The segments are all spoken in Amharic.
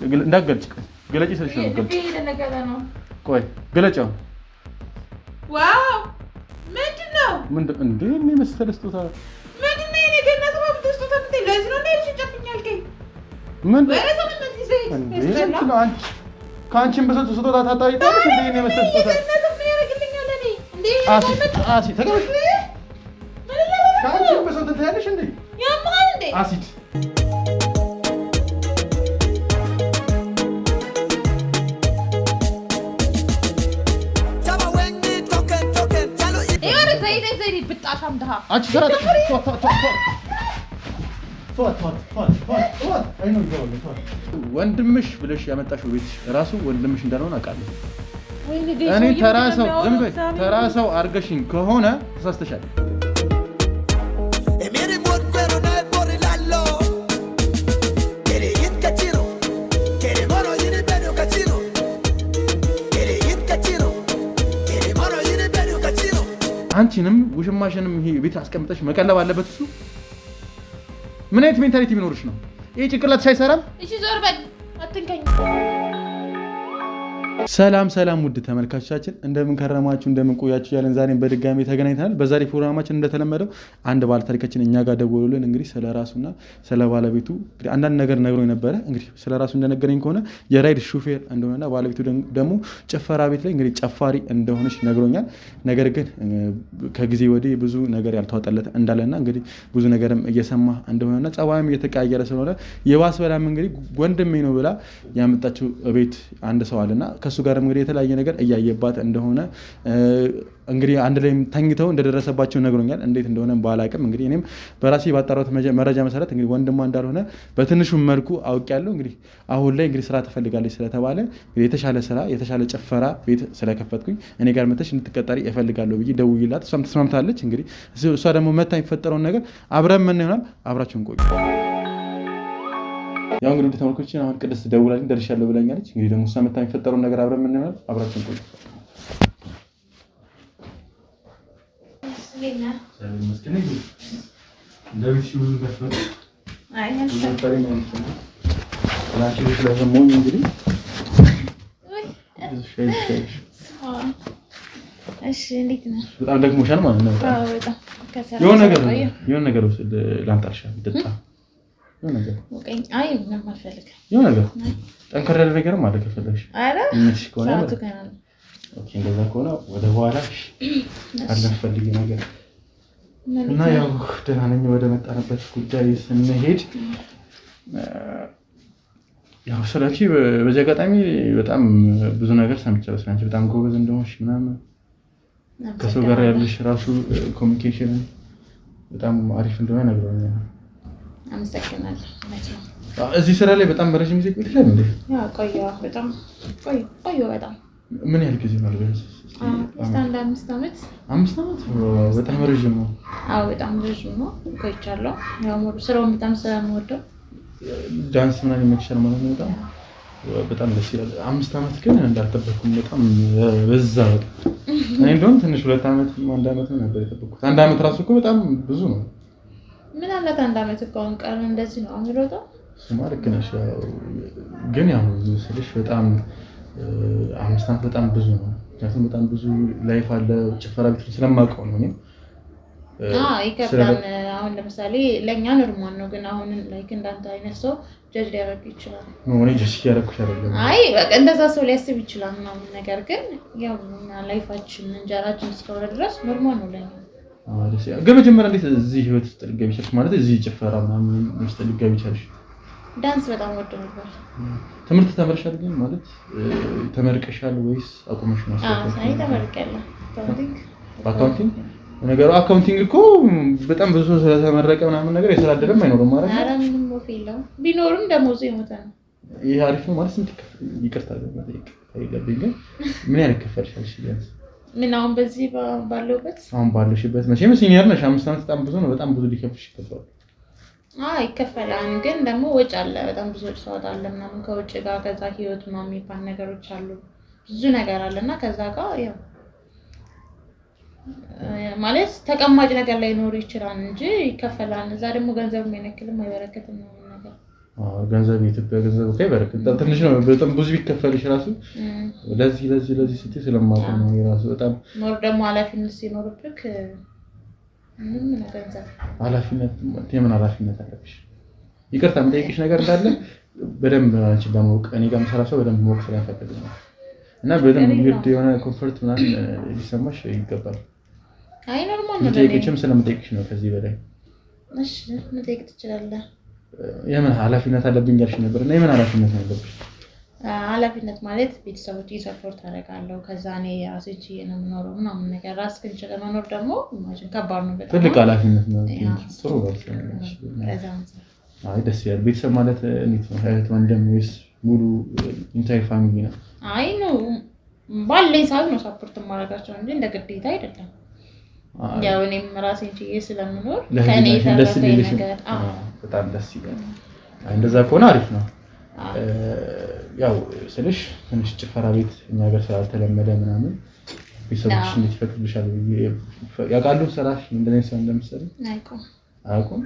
እንዳትገልጭ ገለጪ ስለሽ ነው ገልጭ ቆይ ገለጫው ዋው ምንድነው እንዴ እኔ መሰለ ስጦታ ምንድነው የኔ ገነት ነው ስጦታ ምንድነው ለዚህ ነው እንዴ ልጅ ምን ወረሰን እንደዚህ ነው አንቺ ካንቺን በሰጡ ስጦታ ታጣይታለሽ እንዴ እኔ መሰለ ስጦታ ምን ያደርግልኛል እኔ እንዴ አሲ ተቀበል ካንቺን በሰጡ ታያለሽ እንዴ ያማል እንዴ አሲድ ዘይት ብጣሻም ደሃ አንቺ ሰራተ ወንድምሽ ብለሽ ያመጣሽው ቤት ራሱ ወንድምሽ እንዳልሆነ አውቃለሁ። እኔ ተራ ሰው አርገሽኝ ከሆነ ተሳስተሻል። አንቺንም ውሽማሽንም ይሄ ቤት አስቀምጠሽ መቀለብ አለበት እሱ። ምን አይነት ሜንታሊቲ ቢኖርሽ ነው ይሄ ጭንቅላትሽ አይሰራም? እሺ ዞር በል አትንከኝ። ሰላም ውድ ተመልካቾቻችን እንደምን ከረማችሁ እንደምን ቆያችሁ ያለን ዛሬም በድጋሚ ተገናኝተናል። በዛሬ ፕሮግራማችን እንደተለመደው አንድ ባለ ታሪካችን እኛ ጋር ደውሎልን እንግዲህ ስለራሱና ስለ ባለቤቱ እንግዲህ አንዳንድ ነገር ነግሮኝ ነበረ። እንግዲህ ስለራሱ እንደነገረኝ ከሆነ የራይድ ሹፌር እንደሆነና ባለቤቱ ደግሞ ጭፈራ ቤት ላይ እንግዲህ ጨፋሪ እንደሆነች ነግሮኛል። ነገር ግን ከጊዜ ወዲህ ብዙ ነገር ያልተዋጠለት እንዳለና እንግዲህ ብዙ ነገርም እየሰማ እንደሆነና ጸባይም እየተቀያየረ ስለሆነ የባስ በላም እንግዲህ ወንድሜ ነው ብላ ያመጣችው ቤት አንድ ሰው አለና ከሱ ጋር እንግዲህ የተለያየ ነገር እያየባት እንደሆነ እንግዲህ አንድ ላይ ተኝተው እንደደረሰባቸው ነግሮኛል። እንዴት እንደሆነ ባላቅም እንግዲህ እኔም በራሴ ባጣራሁት መረጃ መሰረት እንግዲህ ወንድሟ እንዳልሆነ በትንሹ መልኩ አውቄያለሁ። እንግዲህ አሁን ላይ እንግዲህ ስራ ትፈልጋለች ስለተባለ የተሻለ ስራ የተሻለ ጭፈራ ቤት ስለከፈትኩኝ እኔ ጋር መተሽ እንድትቀጠሪ እፈልጋለሁ ብዬ ደውዬላት እሷም ተስማምታለች። እንግዲህ እሷ ደግሞ መታ የሚፈጠረውን ነገር አብረን ምን ይሆናል አብራችሁን ቆዩ። ያው እንግዲህ ተመልካቾችን አሁን ቅድስት ደውላልኝ ደርሻለሁ ብላኛለች። እንግዲህ ደግሞ እሷ መታ የሚፈጠረውን ነገር አብረን ምን ይሆናል አብራችሁን ቆዩ። በጣም ደክሞሻል ማለት ነው። የሆነ ነገር ወስድ ላምጣልሽ ይጠጣ የሆነ ነገር ጠንከር ያለ ነገርም አለ ከፈለግሽ እንደዛ ከሆነ ወደ በኋላ አልፈልግ ነገር እና ያው ደህና ነኝ። ወደ መጣንበት ጉዳይ ስንሄድ ያው ስለዚህ በዚህ አጋጣሚ በጣም ብዙ ነገር ሰምቻለሁ ስለአንቺ በጣም ጎበዝ እንደሆንሽ ምናምን ከሰው ጋር ያለሽ ራሱ ኮሚኒኬሽን በጣም አሪፍ እንደሆነ ነግሮኛል። አመሰግናለሁ። እዚህ ስራ ላይ በጣም በረጅም ጊዜ ቆይተሻል እንዴ? ያው ቆየሁ በጣም ምን ያህል ጊዜ ማለት ነው? አንድ 5 ዓመት 5 ዓመት በጣም ረጅም ነው። አዎ በጣም ረጅም ነው ቆይቻለሁ። ያው ስራውን በጣም ስለምወደው ዳንስ ምናምን ይመችሻል ማለት ነው። በጣም ደስ ይላል። 5 ዓመት ግን እንዳልጠበቅኩም በጣም በዛ በጣም እኔ እንደውም ትንሽ 2 ዓመት 1 ዓመት ነበር የጠበቅኩት። 1 ዓመት ራሱ እኮ በጣም ብዙ ነው። ምን አለ 1 ዓመት እኮ አሁን ቀኑ እንደዚህ ነው የሚሮጠው። እሱማ ልክ ነሽ። ግን ያው ስልሽ በጣም 5 ዓመት በጣም ብዙ ነው። ምክንያቱም በጣም ብዙ ላይፍ አለ። ጭፈራ ቤት ስለማውቀው ነው እኔ ይከብዳል። አሁን ለምሳሌ ለእኛ ኖርማል ነው፣ ግን አሁን ላይክ እንዳንተ አይነት ሰው ጀጅ ሊያደርግ ይችላል። እኔ ጀጅ ያደረኩሽ አይደለም። አይ በቃ እንደዛ ሰው ሊያስብ ይችላል ምናምን፣ ነገር ግን ያው ላይፋችን እንጀራችን እስከሆነ ድረስ ኖርማል ነው ለኛ። ግን መጀመሪያ እንዴት እዚህ ህይወት ውስጥ ልትገቢ ቻልሽ? ማለት እዚህ ጭፈራ ምናምን ውስጥ ልትገቢ ቻልሽ? ዳንስ በጣም ወድ ነበር። ትምህርት ተመርሻል? ግን ማለት ተመርቀሻል ወይስ አቁመሽ ነው? አይ ተመርቄያለሁ። አካውንቲንግ ነገሩ አካውንቲንግ እኮ በጣም ብዙ ስለተመረቀ ምናምን ነገር የስራ እድልም አይኖርም ማለት ነው። ኧረ ምንም ወፍ የለውም። ቢኖርም ደሞዙ የሞተ ነው። ይሄ አሪፍ ነው ማለት ስንት ይቅርታ ለማለት አይገባኝ። ግን ምን ያህል ከፈልሻልሽ? ቢያንስ ምን አሁን በዚህ ባለውበት አሁን ባለሽበት መቼም ሲኒየር ነሽ። 5 ዓመት በጣም ብዙ ነው። በጣም ብዙ ሊከፍልሽ ይገባል። ይከፈላል። ግን ደግሞ ወጭ አለ። በጣም ብዙ ወጭ አለ ምናምን ከውጭ ጋር ከዛ ህይወት ምናምን የሚባል ነገሮች አሉ። ብዙ ነገር አለና ከዛ ጋር ያው ማለት ተቀማጭ ነገር ላይ ኖር ይችላል እንጂ ይከፈላል። እዛ ደግሞ ገንዘብ የሚነክልም አይበረከትም ነው ነገር። ገንዘብ የኢትዮጵያ ገንዘብ እኮ በረከት ትንሽ ነው በጣም ብዙ ቢከፈልሽ ራሱ ለዚህ ስትይ ስለማውቀው ነው የራሱ በጣም ሞር ደግሞ ኃላፊነት ሲኖርብክ ምንም ገንዘብ ኃላፊነት የምን ኃላፊነት አለብሽ ይቅርታ የምጠይቅሽ ነገር እንዳለ በደንብ አንቺ ለማወቅ እኔ ጋር መሰራቸው በደንብ ማወቅ ስለፈለግኩ ነው እና በደንብ ግድ የሆነ ኮምፎርት ምናምን ሊሰማሽ ይገባል አይ ኖርማል ነው ጠይቅሽም ስለምጠይቅሽ ነው ከዚህ በላይ እሺ መጠየቅ ትችላለህ የምን ኃላፊነት አለብኝ ያልሽ ነበር እና የምን ኃላፊነት አለብሽ ኃላፊነት ማለት ቤተሰቦቼ ሰፖርት አደርጋለሁ ከዛ እኔ ራሴ ነው የምኖረው ምናምን ነገር ራስህን ችለህ መኖር ደግሞ ማሽን ከባድ ነው በጣም ትልቅ ኃላፊነት ነው ጥሩ ወርስ አይ ደስ ይላል ቤተሰብ ማለት እንዴት ነው እህት ወንድም ወይስ ሙሉ ኢንታይር ፋሚሊ ነው አይ ነው ባለኝ ሰዓት ነው ሰፖርት ማድረጋቸው እንጂ እንደ ግዴታ አይደለም ያው እኔም ራሴን ችዬ ስለምኖር ከኔ ተረፈኝ ነገር በጣም ደስ ይላል እንደዛ ከሆነ አሪፍ ነው ያው ስልሽ ትንሽ ጭፈራ ቤት እኛ ሀገር ስላልተለመደ ምናምን ቤተሰቦች እንዴት ይፈቅዱልሻል ያውቃሉ ስራሽ እንደዚህ ሰው እንደምትሰሪ አያውቁም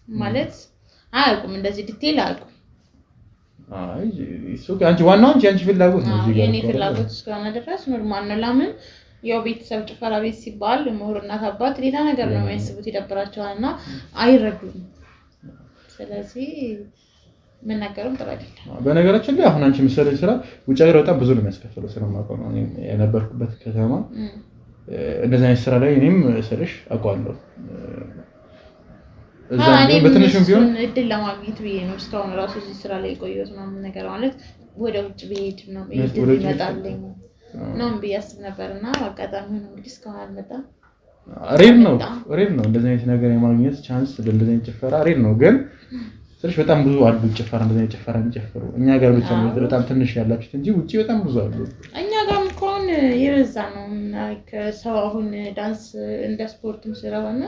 ማለት አያውቁም እንደዚህ ዲቴል አያውቁም አይ እሱ አንቺ ዋናው አንቺ ፍላጎት ነው እዚህ ጋር የኔ ፍላጎት እስከሆነ ድረስ ኖርማል ነው ለምን ያው ቤተሰብ ጭፈራ ቤት ሲባል ምሁርና አባት ሌላ ነገር ነው የሚያስቡት ይደብራቸዋልና አይረዱም ስለዚህ ምን ነገርም ጥሩ አይደለም በነገራችን ላይ አሁን አንቺ ምሰለኝ ስራ ውጭ ሀገር በጣም ብዙ ነው የሚያስከፍለው ስለማውቀው ነው የነበርኩበት ከተማ እንደዚህ አይነት ስራ ላይ እኔም ስልሽ አውቃለሁ እኔ በትንሹም ቢሆን እድል ለማግኘት ብዬ ነው እስካሁን ራሱ እዚህ ስራ ላይ ቆየሁት ምናምን ነገር ማለት ወደ ውጭ ብሄድ ነው እድል ይመጣልኝ ነው ብያስብ ነበርና አጋጣሚ ነው እንግዲህ እስካሁን አልመጣም ሬድ ነው እንደዚህ አይነት ነገር የማግኘት ቻንስ እንደዚህ አይነት ጭፈራ ሬድ ነው ግን ስለሽ በጣም ብዙ አሉ ጭፈራ እንደዚህ አይነት ጭፈራ የሚጨፍሩ እኛ ጋር ብቻ ነው በጣም ትንሽ ያላችሁት እንጂ ውጪ በጣም ብዙ አሉ እኛ ጋር እንኳን የበዛ ነው ከሰው አሁን ዳንስ እንደ ስፖርትም ስለሆነ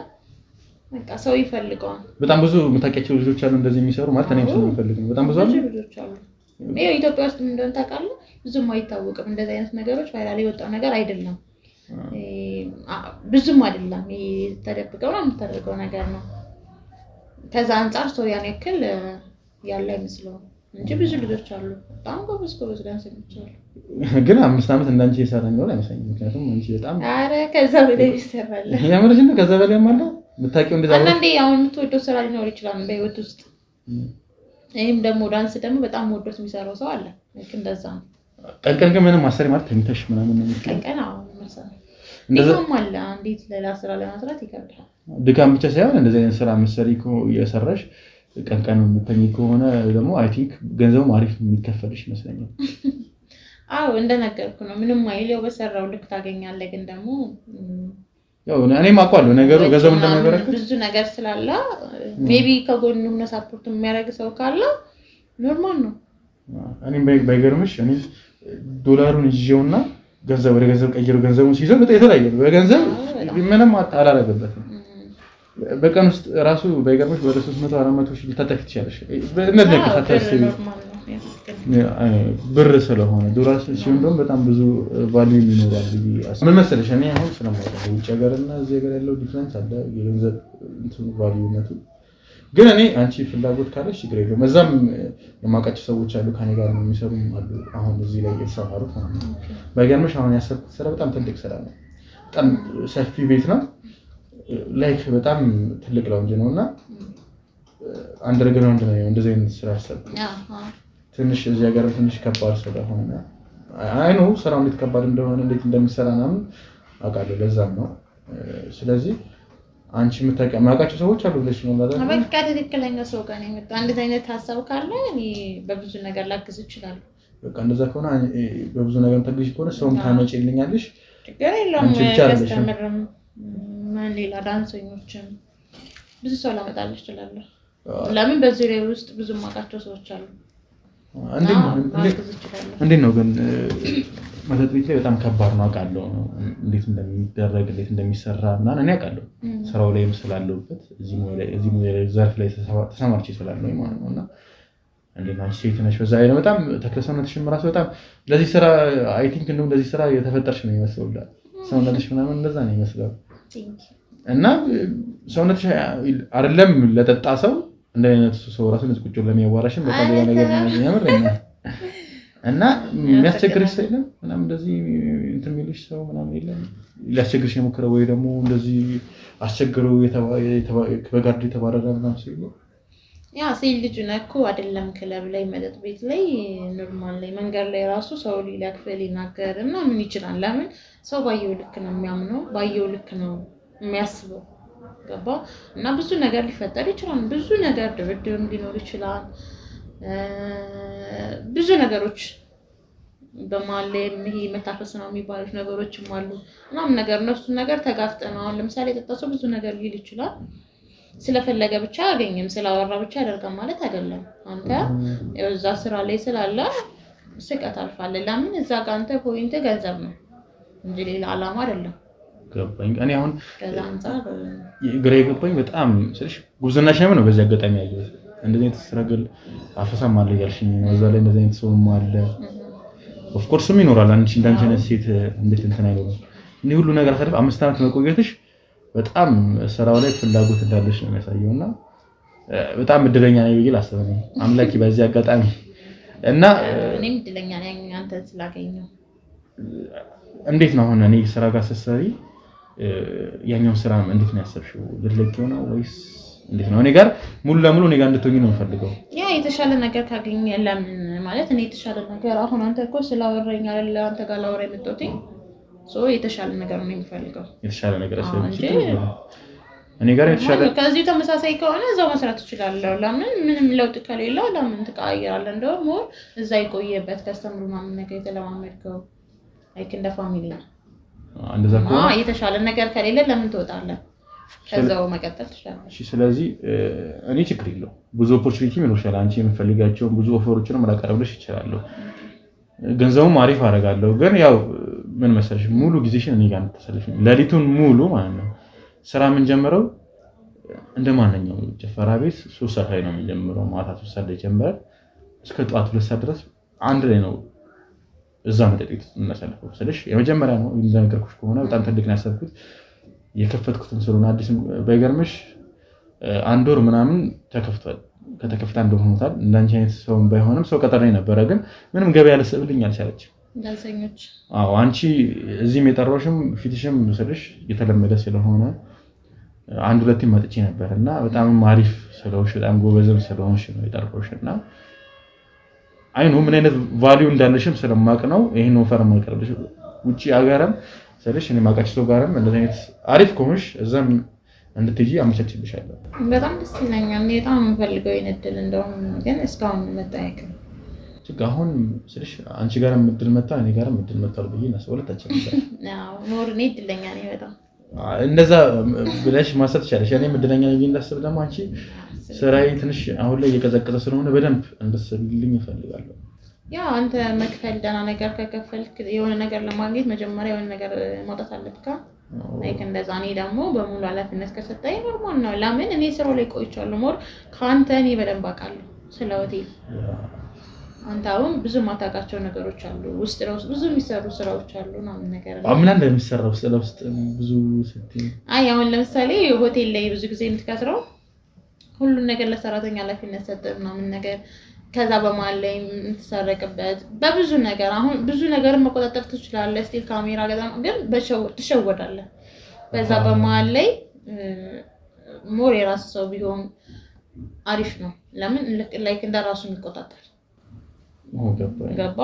በቃ ሰው ይፈልጋል በጣም ብዙ መታቂያቸው ልጆች አሉ እንደዚህ የሚሰሩ ማለት እኔም ስለምፈልግ ነው በጣም ብዙ ልጆች አሉ ይሄ ኢትዮጵያ ውስጥ ምን እንደሆነ ታውቃለህ ብዙም አይታወቅም እንደዚህ አይነት ነገሮች ቫይራል የወጣው ነገር አይደለም ብዙም አይደለም ይሄ ተደብቀው ነው የምታደርገው ነገር ነው ከዛ አንፃር ሶሪያን ያክል ያለ አይመስልም እንጂ ብዙ ልጆች አሉ በጣም ጎበዝ ዳንሰኞች አሉ ግን 5 አመት እንዳንቺ የሰራኝ ነው አይመስለኝም ምክንያቱም አንቺ በጣም አረ ከዛ በላይ ይሰራል ያምርሽ ነው ከዛ በላይ ማለት ምታቂው እንደዛ አንዴ አሁን የምትወደው ስራ ሊኖር ይችላል በህይወት ውስጥ እኔም ደግሞ ዳንስ ደግሞ በጣም ወዶት የሚሰራው ሰው አለ ልክ እንደዛ ነው ቀንቀን ግን ምንም ማሰሪ ማለት ተኝተሽ ምናምን ነው ቀንቀን አሁን መሰለኝ እንደዛም አለ አንዲት ሌላ ስራ ለማስራት ይከብዳል ድካም ብቻ ሳይሆን እንደዚህ አይነት ስራ መሰሪ እየሰራሽ ቀንቀን የምትተኝ ከሆነ ደግሞ አይ ቲንክ ገንዘቡ አሪፍ የሚከፈልሽ ይመስለኛል አዎ እንደነገርኩ ነው ምንም አይለው በሰራው ልክ ታገኛለህ ግን ደግሞ ያው እኔም አውቃለሁ ነገሩ ገንዘቡ እንደማይበረክት ብዙ ነገር ስላለ ሜቢ ከጎኑ ሆነ ሰፖርት የሚያደርግ ሰው ካለ ኖርማል ነው እኔም ባይገርምሽ እኔ ዶላሩን ይዤውና ገንዘብ ወደ ገንዘብ ቀይሮ ገንዘቡን ሲይዘው በጣም የተለያየ ነው በገንዘብ ምንም አላረገበትም በቀን ውስጥ ራሱ ባይገርምሽ ወደ 300 400 ሺህ ልታጠፊ ትችላለሽ እነዚህ ከታተስቢ ብር ስለሆነ ዶላር ሲሆን ደግሞ በጣም ብዙ ቫልዩ ይኖራል ምን መሰለሽ እኔ አሁን ስለማውቀው ውጭ ሀገርና እዚህ ሀገር ያለው ዲፈረንስ አለ የገንዘብ እንትን ቫልዩነቱ ግን እኔ አንቺ ፍላጎት ካለሽ ችግር የለውም እዛም የማውቃቸው ሰዎች አሉ ከኔ ጋር የሚሰሩ አሉ አሁን እዚህ ላይ የተሰማሩት ማለት ነው ባይገርምሽ አሁን ያሰብኩት ስራ በጣም ትልቅ ስራ ነው በጣም ሰፊ ቤት ነው ላይክ በጣም ትልቅ ላውንጅ ነውና አንደርግራውንድ ነው እንደዚህ አይነት ስራ ያሰብኩት ትንሽ እዚህ ሀገር ትንሽ ከባድ ስለሆነ አይ ነው ስራው እንዴት ከባድ እንደሆነ እንዴት እንደሚሰራናም አውቃለሁ ለዛም ነው ስለዚህ አንቺ የምታውቃቸው ሰዎች አሉ ብለሽ ነው ማለት ነው በቃ ትክክለኛ ሰው ጋር ነው የመጣው አንድ አይነት ሀሳብ ካለ እኔ በብዙ ነገር ላግዝ እችላለሁ በቃ እንደዛ ከሆነ በብዙ ነገር ታግዢ ከሆነ ሰውም ታመጪልኛለሽ ችግር የለውም ከስተመርም ማን ሌላ ዳንሰኞችም ብዙ ሰው ላመጣልሽ እችላለሁ ለምን በዚህ ላይ ውስጥ ብዙ ማቃቸው ሰዎች አሉ እንዴት ነው ግን መጠጥ ቤት ላይ በጣም ከባድ ነው አውቃለሁ እንዴት እንደሚደረግ እንዴት እንደሚሰራ ምናምን እኔ አውቃለሁ ስራው ላይም ስላለሁበት እዚህ ሙያ ላይ ዘርፍ ላይ ተሰማርቼ ስላለሁ ማለት ነውና እንዴት ነው ሴት ነሽ በዛ ላይ በጣም ተከሰነትሽም ራስ በጣም ለዚህ ስራ አይ ቲንክ እንደው ለዚህ ስራ የተፈጠርሽ ነው ይመስላል ሰውነትሽ ምናምን እንደዛ ነው ይመስላል እና ሰውነትሽ አይደለም ለጠጣ ሰው እንደ አይነት ሰው ራሱ ቁጭ ብሎ ለሚያዋራሽም በጣም ሌላ ነገር ነው የሚያምርና እና የሚያስቸግርሽ ሰው የለም ምናምን እንደዚህ እንትን የሚልሽ ሰው ምናምን የለም ሊያስቸግርሽ የሞከረ ወይ ደግሞ እንደዚህ አስቸግሮ በጋርድ የተባረረ ምናምን ሰው የለም? ያ ሴት ልጅ ነኩ አይደለም ክለብ ላይ መጠጥ ቤት ላይ ኖርማል ላይ መንገድ ላይ ራሱ ሰው ሊያክፍል ይናገር እና ምን ይችላል ለምን ሰው ባየው ልክ ነው የሚያምነው ባየው ልክ ነው የሚያስበው ገባ እና ብዙ ነገር ሊፈጠር ይችላል ብዙ ነገር ድብድብም ሊኖር ይችላል ብዙ ነገሮች በመሀል ላይ ይሄ መታፈስ ነው የሚባሉት ነገሮችም አሉ ምናምን ነገር ነው እሱ ነገር ተጋፍጠን አሁን ለምሳሌ የጠጣ ሰው ብዙ ነገር ሊል ይችላል ስለፈለገ ብቻ አገኘም ስላወራ ብቻ ያደርጋል ማለት አይደለም አንተ እዛ ስራ ላይ ስላለ ስቀት አልፋለህ ለምን እዛ ጋር አንተ ፖይንት ገንዘብ ነው እንጂ ሌላ አላማ አይደለም ገባኝ እኔ አሁን ከዛ አንፃር ግራ የገባኝ በጣም ስለሽ ጉብዝናሽ ነው በዚህ አጋጣሚ ያየሁት እንደዚህ ተስረግል አፈሳም አለ ያልሽኝ ነው እዛ ላይ እንደዚህ አይነት ሰውም አለ ኦፍ ኮርስም ይኖራል አንቺ እንዳንቺ አይነት ሴት እንዴት እንትን አይኖርም እኔ ሁሉ ነገር አሳልፍ 5 አመት መቆየትሽ በጣም ስራው ላይ ፍላጎት እንዳለሽ ነው የሚያሳየውና በጣም እድለኛ ነኝ ብዬ ላስበኝ አምላኪ በዚህ አጋጣሚ እና እኔም እድለኛ ነኝ አንተ ስላገኘው እንዴት ነው አሁን እኔ ስራ ጋር ስትሰሪ ያኛው ስራ እንዴት ነው ያሰብሽው ልትለቂው ነው ወይስ እንዴት ነው እኔ ጋር ሙሉ ለሙሉ እኔ ጋር እንድትሆኚ ነው የምፈልገው ያ የተሻለ ነገር ካገኘ ለምን ማለት እኔ የተሻለ ነገር አሁን አንተ እኮ ስላወራኝ አይደል አንተ ጋር ላወራ የመጣሁት የተሻለ ነገር ነው የሚፈልገው የተሻለ ነገር አሰብሽ እኔ ጋር የተሻለ ከዚህ ተመሳሳይ ከሆነ እዛው መስራት ትችላለህ ለምን ምንም ለውጥ ከሌለው ለምን ትቀያየራለህ እንደውም እዛ ይቆየበት ከስተምሩ ማምን ነገር የተለማመድከው ላይክ እንደ ፋሚሊ ነው እንደዛ ከሆነ የተሻለ ነገር ከሌለ ለምን ትወጣለህ ከዛው መቀጠል ትችላለህ እሺ ስለዚህ እኔ ችግር የለው ብዙ ኦፖርቹኒቲ ይኖርሻል አንቺ የምትፈልጋቸው ብዙ ኦፈሮችንም ማቀርብልሽ ይችላል ገንዘቡም አሪፍ አደርጋለሁ ግን ያው ምን መሰለሽ ሙሉ ጊዜሽን እኔ ጋር ተሰልፈሽ ለሊቱን ሙሉ ማለት ነው ስራ ምን ጀምረው እንደማንኛው ጭፈራ ቤት 3 ሰዓት ላይ ነው የሚጀምረው ማታ 3 ሰዓት ላይ ጀምረን እስከ ጠዋት 2 ሰዓት ድረስ አንድ ላይ ነው እዛ መጠጥ እናሳልፈው ስለሽ የመጀመሪያ ነው እንደነገርኩሽ ከሆነ በጣም ትልቅ ነው ያሰብኩት የከፈትኩትን ስለሆነ አዲስ ባይገርምሽ አንድ ወር ምናምን ተከፍቷል ከተከፈተ አንድ ወር ሆኖታል እንዳንቺ አይነት ሰው ባይሆንም ሰው ቀጠረኝ ነበረ ግን ምንም ገበያ ለሰብልኝ አልቻለች ዳንሰኞች አንቺ እዚህም የጠራውሽም ፊትሽም ስለሽ የተለመደ ስለሆነ አንድ ሁለቴ መጥቼ ነበርና በጣም አሪፍ ስለሆንሽ በጣም ጎበዝም ስለሆንሽ ነው የጠራውሽና አይኑ ምን አይነት ቫልዩ እንዳለሽም ስለማቅ ነው ይሄን ኦፈር ማቀርብሽ ውጪ አገርም ስለሽ እኔ ማቃች ሰው ጋርም እንደዚህ አይነት አሪፍ ከሆንሽ እዛም እንድትጂ አመቻችልሻለሁ በጣም ደስ ይለኛል እኔ በጣም የምፈልገው ይነድል እንደውም ግን እስካሁን መጣየቅ አሁን ስለሽ አንቺ ጋርም እድል መጣ እኔ ጋርም እድል መጣል ብዬ ነው ሁለታችን አዎ ኖር እኔ እድለኛ ነኝ በጣም እንደዛ ብለሽ ማሰብ ትችላለሽ እኔም እድለኛ ነኝ እንዳስብ ደግሞ አንቺ ስራዬ ትንሽ አሁን ላይ እየቀዘቀዘ ስለሆነ በደንብ እንድትሰብልኝ እፈልጋለሁ ያ አንተ መክፈል ደህና ነገር ከከፈልክ የሆነ ነገር ለማግኘት መጀመሪያ የሆነ ነገር ማውጣት አለብካ ላይክ እንደዛ እኔ ደግሞ በሙሉ ኃላፊነት ከሰጠኝ ኖርማል ነው ለምን እኔ ስራው ላይ ቆይቻለሁ ሞር ካንተ እኔ በደንብ አውቃለሁ ስለ ሆቴል አንተ አሁን ብዙ ማታውቃቸው ነገሮች አሉ ውስጥ ለውስጥ ብዙ የሚሰሩ ስራዎች አሉ ምናምን ነገር ነው ምን እንደሚሰራው ስለውስጥ ብዙ ስትይ አሁን ለምሳሌ ሆቴል ላይ ብዙ ጊዜ የምትከስረው ሁሉ ነገር ለሰራተኛ ኃላፊነት ሰጠህ ምናምን ነገር ከዛ በመሃል ላይ የምትሰረቅበት በብዙ ነገር አሁን ብዙ ነገር መቆጣጠር ትችላለህ ስቲል ካሜራ ገዛም ግን ትሸወዳለህ በዛ በመሃል ላይ ሞር የራስ ሰው ቢሆን አሪፍ ነው ለምን ላይክ እንደራሱ የሚቆጣጠር ገባ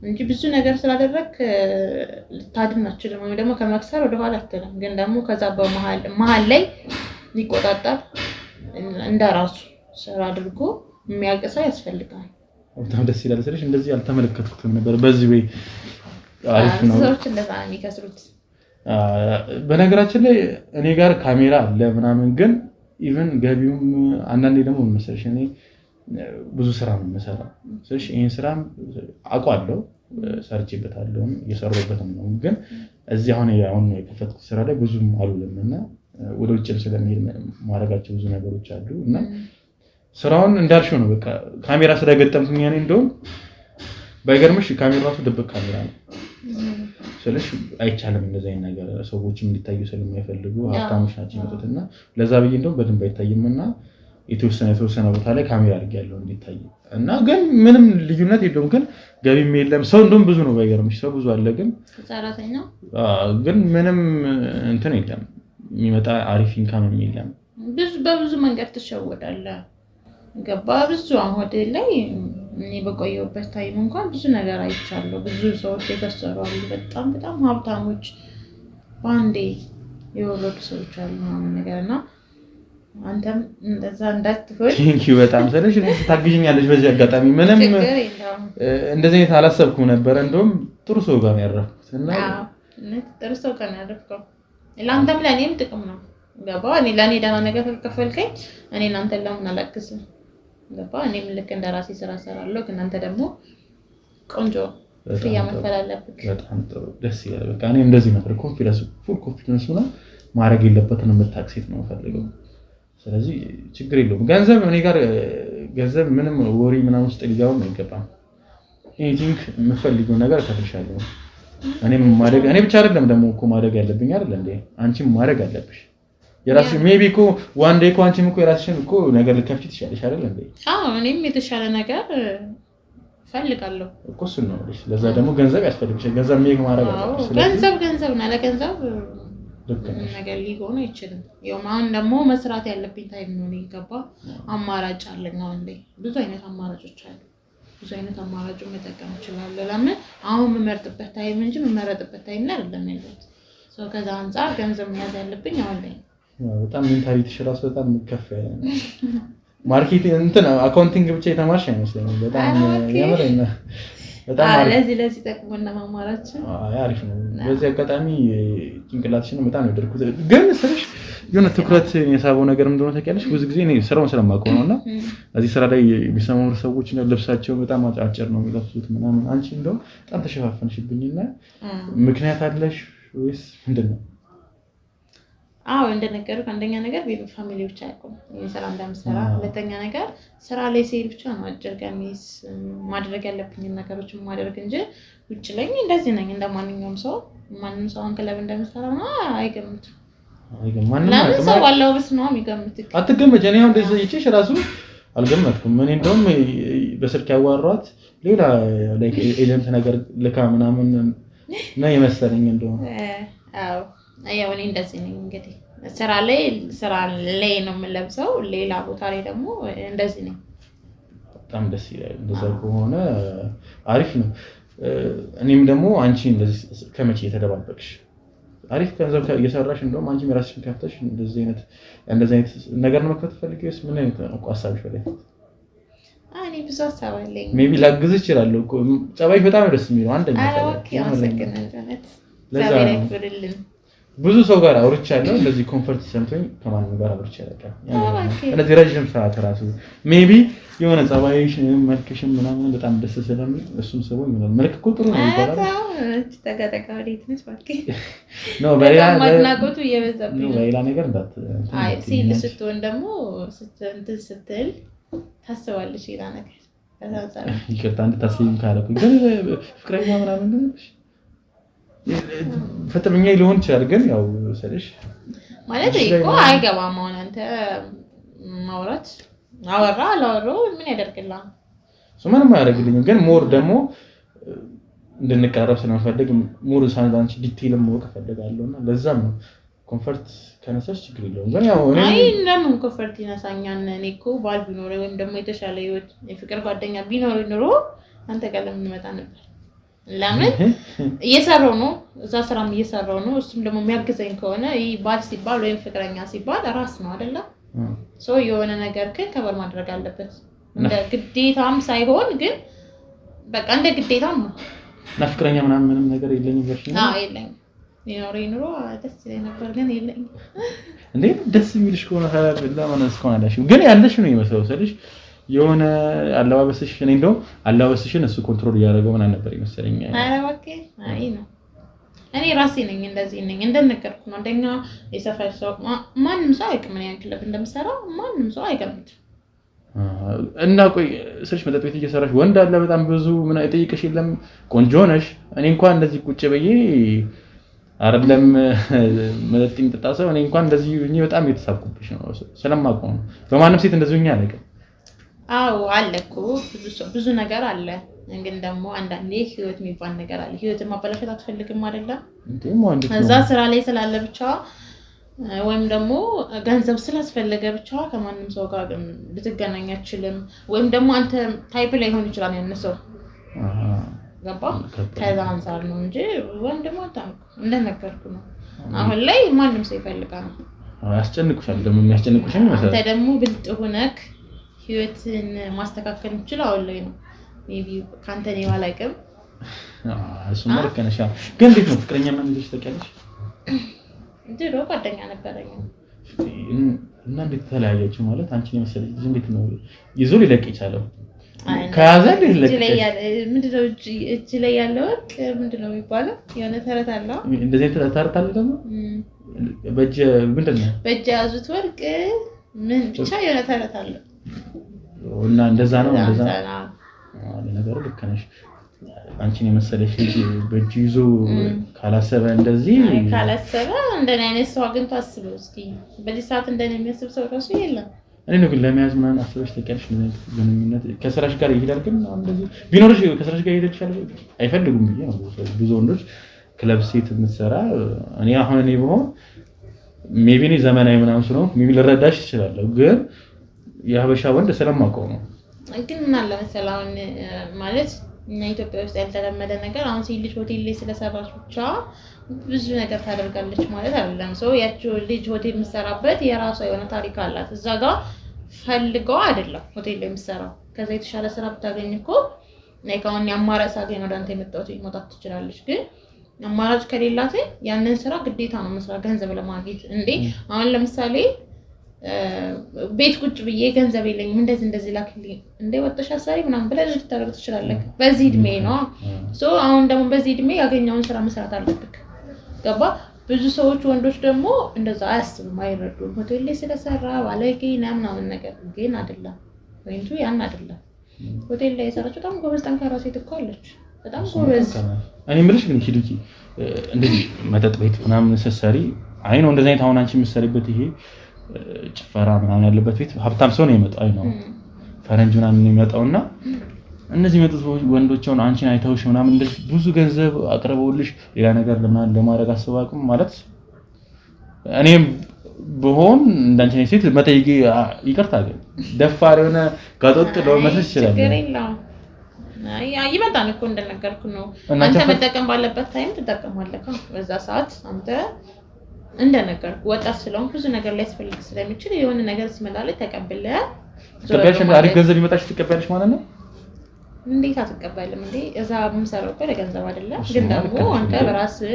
እንጂ ብዙ ነገር ስላደረክ ልታድናችሁ ወይ ደግሞ ከመክሰር ወደ ኋላ አትልም ግን ደግሞ ከዛ በመሃል ላይ ሊቆጣጠር እንደራሱ ስራ አድርጎ የሚያቀሳ ያስፈልጋል በጣም ደስ ይላል ስለሽ እንደዚህ አልተመለከትኩትም ነበር በዚህ ወይ አሪፍ ነው ሰዎች እንደዛ የሚከስሩት በነገራችን ላይ እኔ ጋር ካሜራ አለ ምናምን ግን ኢቭን ገቢውም አንዳንዴ ደግሞ መሰለሽ እኔ ብዙ ስራ ነው የምሰራው ስለሽ ይሄን ስራ አውቃለሁ ሰርቼበታለሁ እየሰራሁበትም ነው ግን እዚህ አሁን የከፈትኩት ስራ ላይ ብዙም አሉልምና ወደ ውጭ ስለሚሄድ ማረጋቸው ብዙ ነገሮች አሉ እና ስራውን እንዳልሽው ነው በቃ ካሜራ ስለገጠምኩኝ እኔ እንደውም ባይገርምሽ ካሜራ ራሱ ድብቅ ካሜራ ነው ስለሽ አይቻልም እንደዚህ አይነት ነገር ሰዎችም እንዲታዩ ስለማይፈልጉ ሀብታሞች ናቸው የሚመጡትና ለዛ ብዬ እንደውም በደንብ አይታይምና የተወሰነ ቦታ ላይ ካሜራ አድርጌያለሁ እንዲታይ እና ግን ምንም ልዩነት የለውም። ግን ገቢም የለም ሰው እንደውም ብዙ ነው ባይገርምሽ ሰው ብዙ አለ ግን ሰራተኛ ግን ምንም እንትን የለም የሚመጣ አሪፍ ኢንካም የለም። በብዙ መንገድ ትሸወዳለህ ገባ ብዙ አሁን ላይ እኔ በቆየሁበት ታይም እንኳን ብዙ ነገር አይቻለሁ። ብዙ ሰዎች የተሰሩ አሉ በጣም ሀብታሞች ባንዴ የወረዱ ሰዎች አሉ ምናምን ነገርና አንተም እንደዛ እንዳትሆን ቴንኪው በጣም ስለሽ ታግዥኛለሽ። በዚህ አጋጣሚ ምንም እንደዚህ አይነት አላሰብኩም ነበር። እንደውም ጥሩ ሰው ጋር ነው ያረፍኩት እና ጥሩ ሰው ጋር ነው ያረፍከው። ለአንተም ለእኔም ጥቅም ነው ገባ። እኔ ለእኔ ደህና ነገር ከፈልከኝ እኔ እናንተን ለምን አላግዝም ገባ። እኔም ልክ እንደራሴ ስራ እሰራለሁ ግን አንተ ደግሞ ቆንጆ ፍያ መክፈል አለብህ። በጣም ጥሩ ደስ ይላል። በቃ እኔ እንደዚህ ነበር ኮንፊደንስ ፉል ኮንፊደንስ ነው ማድረግ የለበትንም የምታክሲት ነው ፈልገው። ስለዚህ ችግር የለውም ገንዘብ እኔ ጋር ገንዘብ ምንም ወሪ ምናምን ውስጥ ሊጋው ነው አይገባም። ኤኒቲንግ የምፈልገው ነገር ከፍልሻለሁ። እኔም ማድረግ እኔ ብቻ አይደለም ደግሞ እኮ ማድረግ ያለብኝ አይደል እንዴ አንቺም ማድረግ አለብሽ። የራስሽ ሜቢ እኮ ዋን ዴይ እኮ አንቺም እኮ የራስሽን እኮ ነገር ልከፍቺ ትችያለሽ አይደል እንዴ? አዎ እኔም የተሻለ ነገር ፈልጋለሁ እኮ እሱን ነው ልሽ። ለዛ ደግሞ ገንዘብ ያስፈልግሻል። ገንዘብ ሜክ ማድረግ አለብሽ። ገንዘብ ነው ለገንዘብ ነገር ሊሆን አይችልም። አሁን ደግሞ መስራት ያለብኝ ታይም ነው ይገባ። አማራጭ አለኝ አሁን እንዴ ብዙ አይነት አማራጮች አሉ። ብዙ አይነት አማራጮች መጠቀም እችላለሁ። ለምን አሁን የምመርጥበት ታይም እንጂ የምመረጥበት ታይም ላይ አይደለም ያለሁት። ከዛ አንፃር ገንዘብ መያዝ ያለብኝ አሁን ላይ በጣም ሜንታሊቲሽ ራሱ በጣም ከፍ ያለ ነው። ማርኬቲንግ እንትን አካውንቲንግ ብቻ የተማርሽ አይመስለኝም። በጣም ያመረኛ በጣም ለዚህ ጠቅሞና ማማራችን አሪፍ ነው። በዚህ አጋጣሚ ጭንቅላትሽን በጣም ነው ደርኩት። ግን ስልሽ የሆነ ትኩረት የሳበው ነገር እንደሆነ ታውቂያለሽ። ብዙ ጊዜ እኔ ስራውን ስለማውቀው ነውና እዚህ ስራ ላይ የሚሰማሩ ሰዎች ነው ልብሳቸው በጣም አጫጭር ነው የሚለብሱት ምናምን። አንቺ እንደው በጣም ተሸፋፈንሽብኝና ምክንያት አለሽ ወይስ ምንድነው? አዎ እንደነገርኩ አንደኛ ነገር ቤት ፋሚሊዎች አይቆም የሰራ እንደምሰራ። ሁለተኛ ነገር ስራ ላይ ሲል ብቻ ነው አጭር ቀሚስ ማድረግ ያለብኝ ነገሮች ማድረግ እንጂ ውጭ ላይ እንደዚህ ነኝ እንደማንኛውም ሰው ማንንም ሰው አንከለብ እንደምሰራ አይገምትም። ለምን ሰው ባለው ብስ ነው የሚገምትክ? አትገመች። እኔ አሁን እንደዚህ ይችሽ ራሱ አልገመትኩም። እኔ እንደውም በስልክ ያዋራኋት ሌላ ላይክ ኤጀንት ነገር ልካ ምናምን ነው የመሰለኝ እንደውም። አዎ አያው እኔ እንደዚህ ነኝ እንግዲህ ስራ ላይ ነው የምለብሰው። ሌላ ቦታ ላይ ደግሞ እንደዚህ ነኝ። በጣም ደስ ይላል። እንደዛ ከሆነ አሪፍ ነው። እኔም ደግሞ አንቺ እንደዚህ ከመቼ የተደባበቅሽ አሪፍ ገንዘብ እየሰራሽ እንደውም አንቺ የራስሽን ከፍተሽ እንደዚህ አይነት ነገር ነው መክፈት ፈልገሽ ምን አይነት ሐሳብሽ ወደ እኔ ብዙ ሐሳብ አለኝ። ሜቢ ላግዝ እችላለሁ እኮ ጸባይሽ በጣም ደስ የሚለው አንደኛ ጸባይ ብዙ ሰው ጋር አውርቻለሁ። እንደዚህ ኮምፎርት ሰምቶኝ ከማንም ጋር አውርቻ አላውቅም። እንደዚህ ረጅም ሰዓት ራሱ ሜቢ የሆነ ጸባይሽ መልክሽም ምናምን በጣም ደስ ስለሚል እሱም ሰው ይሆናል። መልክ እኮ ጥሩ ነው ይባላል። ተጋጠቃ ወዴት ነሽ ባክህ? ነው በሌላ ማድናቆቱ እየበዛብኝ ነው። በሌላ ነገር እንዳት አይ ሲል ስትሆን ደግሞ ስትል ታስባለሽ ሌላ ነገር ከዛ ይቅርታ እንድታስቢም ካለኩኝ ግን ፍቅረኛ ምናምን ነሽ ፈተምኛ ሊሆን ይችላል። ግን ያው ሰልሽ ማለት እኮ አይገባም። አሁን አንተ ማውራት አላወራው ምን ያደርግልሃል? ምንም አያደርግልኝም። ግን ሞር ደግሞ እንድንቀራረብ ስለምፈልግ ሞር ሳንዳንች ዲቴይልም ማወቅ እፈልጋለሁና ለዛም ነው ኮምፎርት ከነሳሽ ችግር የለውም። ግን ያው አይ እንደምን ኮምፎርት ይነሳኛል። እኔ እኮ ባል ቢኖር ወይም ደግሞ የተሻለ ህይወት የፍቅር ጓደኛ ቢኖር ኑሮ አንተ ጋር ለምን መጣ ነበር? ለምን እየሰራው ነው እዛ ስራም እየሰራው ነው። እሱም ደግሞ የሚያግዘኝ ከሆነ ይሄ ባል ሲባል ወይም ፍቅረኛ ሲባል ራስ ነው አይደለ? የሆነ ነገር ከበር ማድረግ አለበት እንደ ግዴታም ሳይሆን ግን በቃ እንደ ግዴታም ነው። እና ፍቅረኛ ምንም ነገር የለኝም ብለሽ ነው? የለኝም። ኑሮ ደስ ይለኝ ነበር ግን የለኝም። እንዴ ደስ የሚልሽ ከሆነ ለምን እስካሁን አላልሽም? ግን ያለሽ ነው የሚመስለው ስልሽ የሆነ አለባበስሽ እኔ እንደው አለባበስሽን እሱ ኮንትሮል እያደረገው ምናምን ነበር ይመስለኝ። ኧረ እባክህ አይ ነው እኔ ራሴ ነኝ እንደዚህ ነኝ እንደነገርኩ ነው። አንደኛ የሰፈር ሰው ማንም ሰው አይቀም ምን ያክል እንደምሰራ ማንም ሰው አይገምትም። እና ቆይ ስልሽ መጠጥ ቤት እየሰራሽ ወንድ አለ በጣም ብዙ ምን አይጠይቅሽ የለም? ቆንጆ ነሽ። እኔ እንኳን እንደዚህ ቁጭ በዬ አይደለም መጠጥ የሚጠጣ ሰው እኔ እንኳን እንደዚህ ሆኜ በጣም የተሳብኩብሽ ነው ስለማውቀው ነው። በማንም ሴት እንደዚህ ሆኜ አላውቅም። አዎ አለ እኮ ብዙ ነገር አለ። ግን ደግሞ አንዳንዴ ህይወት የሚባል ነገር አለ። ህይወትን ማበላሸት አትፈልግም አይደለ? እዛ ስራ ላይ ስላለ ብቻ ወይም ደግሞ ገንዘብ ስላስፈለገ ብቻ ከማንም ሰው ጋር ልትገናኝ አትችልም። ወይም ደግሞ አንተ ታይፕ ላይ ሆን ይችላል ያነሰው ገባ ከዛ አንፃር ነው እንጂ ወንድ ደግሞ እንደነገርኩ ነው። አሁን ላይ ማንም ሰው ይፈልጋል። ያስጨንቁሻል ደግሞ የሚያስጨንቁሽን አንተ ደግሞ ብልጥ ሆነክ ህይወትን ማስተካከል እንችላለን አሁን ላይ ነው። ሜቢ ካንተ ነው ያላቀም እሱማ ልክ ነሽ። ግን እንዴት ነው ፍቅረኛ ምን ልጅ ተቀያለሽ? ድሮ ጓደኛ ነበረኝ እና እንዴት ተለያያችሁ? ማለት አንቺን የመሰለች ልጅ እንዴት ነው ይዞ ሊለቅ ይቻላል? ከያዘ ሊለቅ ምንድነው እጅ ላይ ያለው ወርቅ ምንድነው የሚባለው? የሆነ ተረት አለ። እንደዚህ ተረት አለ ደግሞ በእጅ ምንድነው በእጅ ያዙት ወርቅ ምን ብቻ የሆነ ተረት አለ። እና እንደዛ ነው ነገሩ። ልክ ነሽ። አንቺን የመሰለሽ ልጅ በእጅ ይዞ ካላሰበ እንደዚህ ካላሰበ እንደኔ አይነት ሰው አግኝቶ አስበው እስኪ። በዚህ ሰዓት እንደኔ የሚያስብ ሰው ራሱ የለም። እኔ ነው ግን ለመያዝ ምናምን አስበሽ ተቀርሽ ግንኙነት ከስራሽ ጋር ይሄዳል። ግን እንደዚህ ቢኖርሽ ከስራሽ ጋር ይሄዳል አይፈልጉም ብዬ ነው። ብዙ ወንዶች ክለብ ሴት የምትሰራ እኔ አሁን እኔ ብሆን ሜቢ እኔ ዘመናዊ ምናምን ስለሆንኩ ሜቢ ልረዳሽ እችላለሁ። ግን የሀበሻ ወንድ ስለማውቀው ነው። ግን ምን አለ መሰለህ አሁን ማለት እኛ ኢትዮጵያ ውስጥ ያልተለመደ ነገር አሁን ሴት ልጅ ሆቴል ላይ ስለሰራች ብቻ ብዙ ነገር ታደርጋለች ማለት አይደለም። ሰው ያቺው ልጅ ሆቴል የምትሰራበት የራሷ የሆነ ታሪክ አላት። እዛ ጋር ፈልገው አይደለም ሆቴል ላይ የምትሰራው። ከዛ የተሻለ ስራ ብታገኝ እኮ አሁን የአማራጭ ሳገኝ ወደ አንተ የመጣሁት መውጣት ትችላለች። ግን አማራጭ ከሌላት ያንን ስራ ግዴታ ነው መስራት ገንዘብ ለማግኘት። እንዴ አሁን ለምሳሌ ቤት ቁጭ ብዬ ገንዘብ የለኝም እንደዚህ ላክልኝ እንደ ወጥተሽ አሳሪ ምናምን ብለህ ልታደርግ ትችላለህ። በዚህ እድሜ ነው አሁን ደግሞ በዚህ እድሜ ያገኘውን ስራ መስራት አለብክ። ገባ? ብዙ ሰዎች ወንዶች ደግሞ እንደዛ አያስቡም፣ አይረዱም። ሆቴል ላይ ስለሰራ ባለጌ ምናምን ነገር ግን አይደለም። ወይንቱ ያን አይደለም። ሆቴል ላይ የሰራች በጣም ጎበዝ ጠንካራ ሴት እኮ አለች። በጣም ጎበዝ። እኔ የምልሽ ግን ሂዱኪ እንደዚህ መጠጥ ቤት ምናምን ስትሰሪ አይ ነው እንደዚህ አይነት አሁን አንቺ የምትሰሪበት ይሄ ጭፈራ ምናምን ያለበት ቤት ሀብታም ሰው ነው የሚመጣው። አይ ነው ፈረንጅ ምናምን ነው የሚመጣውና እነዚህ መጡት ወንዶችን አንቺን አይተውሽ ምናምን እንደዚህ ብዙ ገንዘብ አቅርበውልሽ ሌላ ነገር ለማድረግ አስባቅም ማለት እኔም በሆን እንዳንቺ ነው ሴት መጠይቂ ይቅርታ ግን ደፋር የሆነ ጋጦጥ ለመስል ይችላል። ይመጣል እኮ እንደነገርኩ ነው። አንተ መጠቀም ባለበት ታይም ትጠቀማለህ። በዛ ሰዓት አንተ እንደነገርኩ ወጣት ስለሆንክ ብዙ ነገር ላይ ያስፈልግ ስለሚችል የሆነ ነገር ሲመጣልህ ተቀበለህ ተቀበልሽ አሪፍ ገንዘብ ይመጣሽ ትቀበልሽ ማለት ነው። እንዴት አትቀበልም እንዴ? እዛ የምሰራው እኮ ለገንዘብ አይደለም። ግን ደግሞ አንተ በራስህ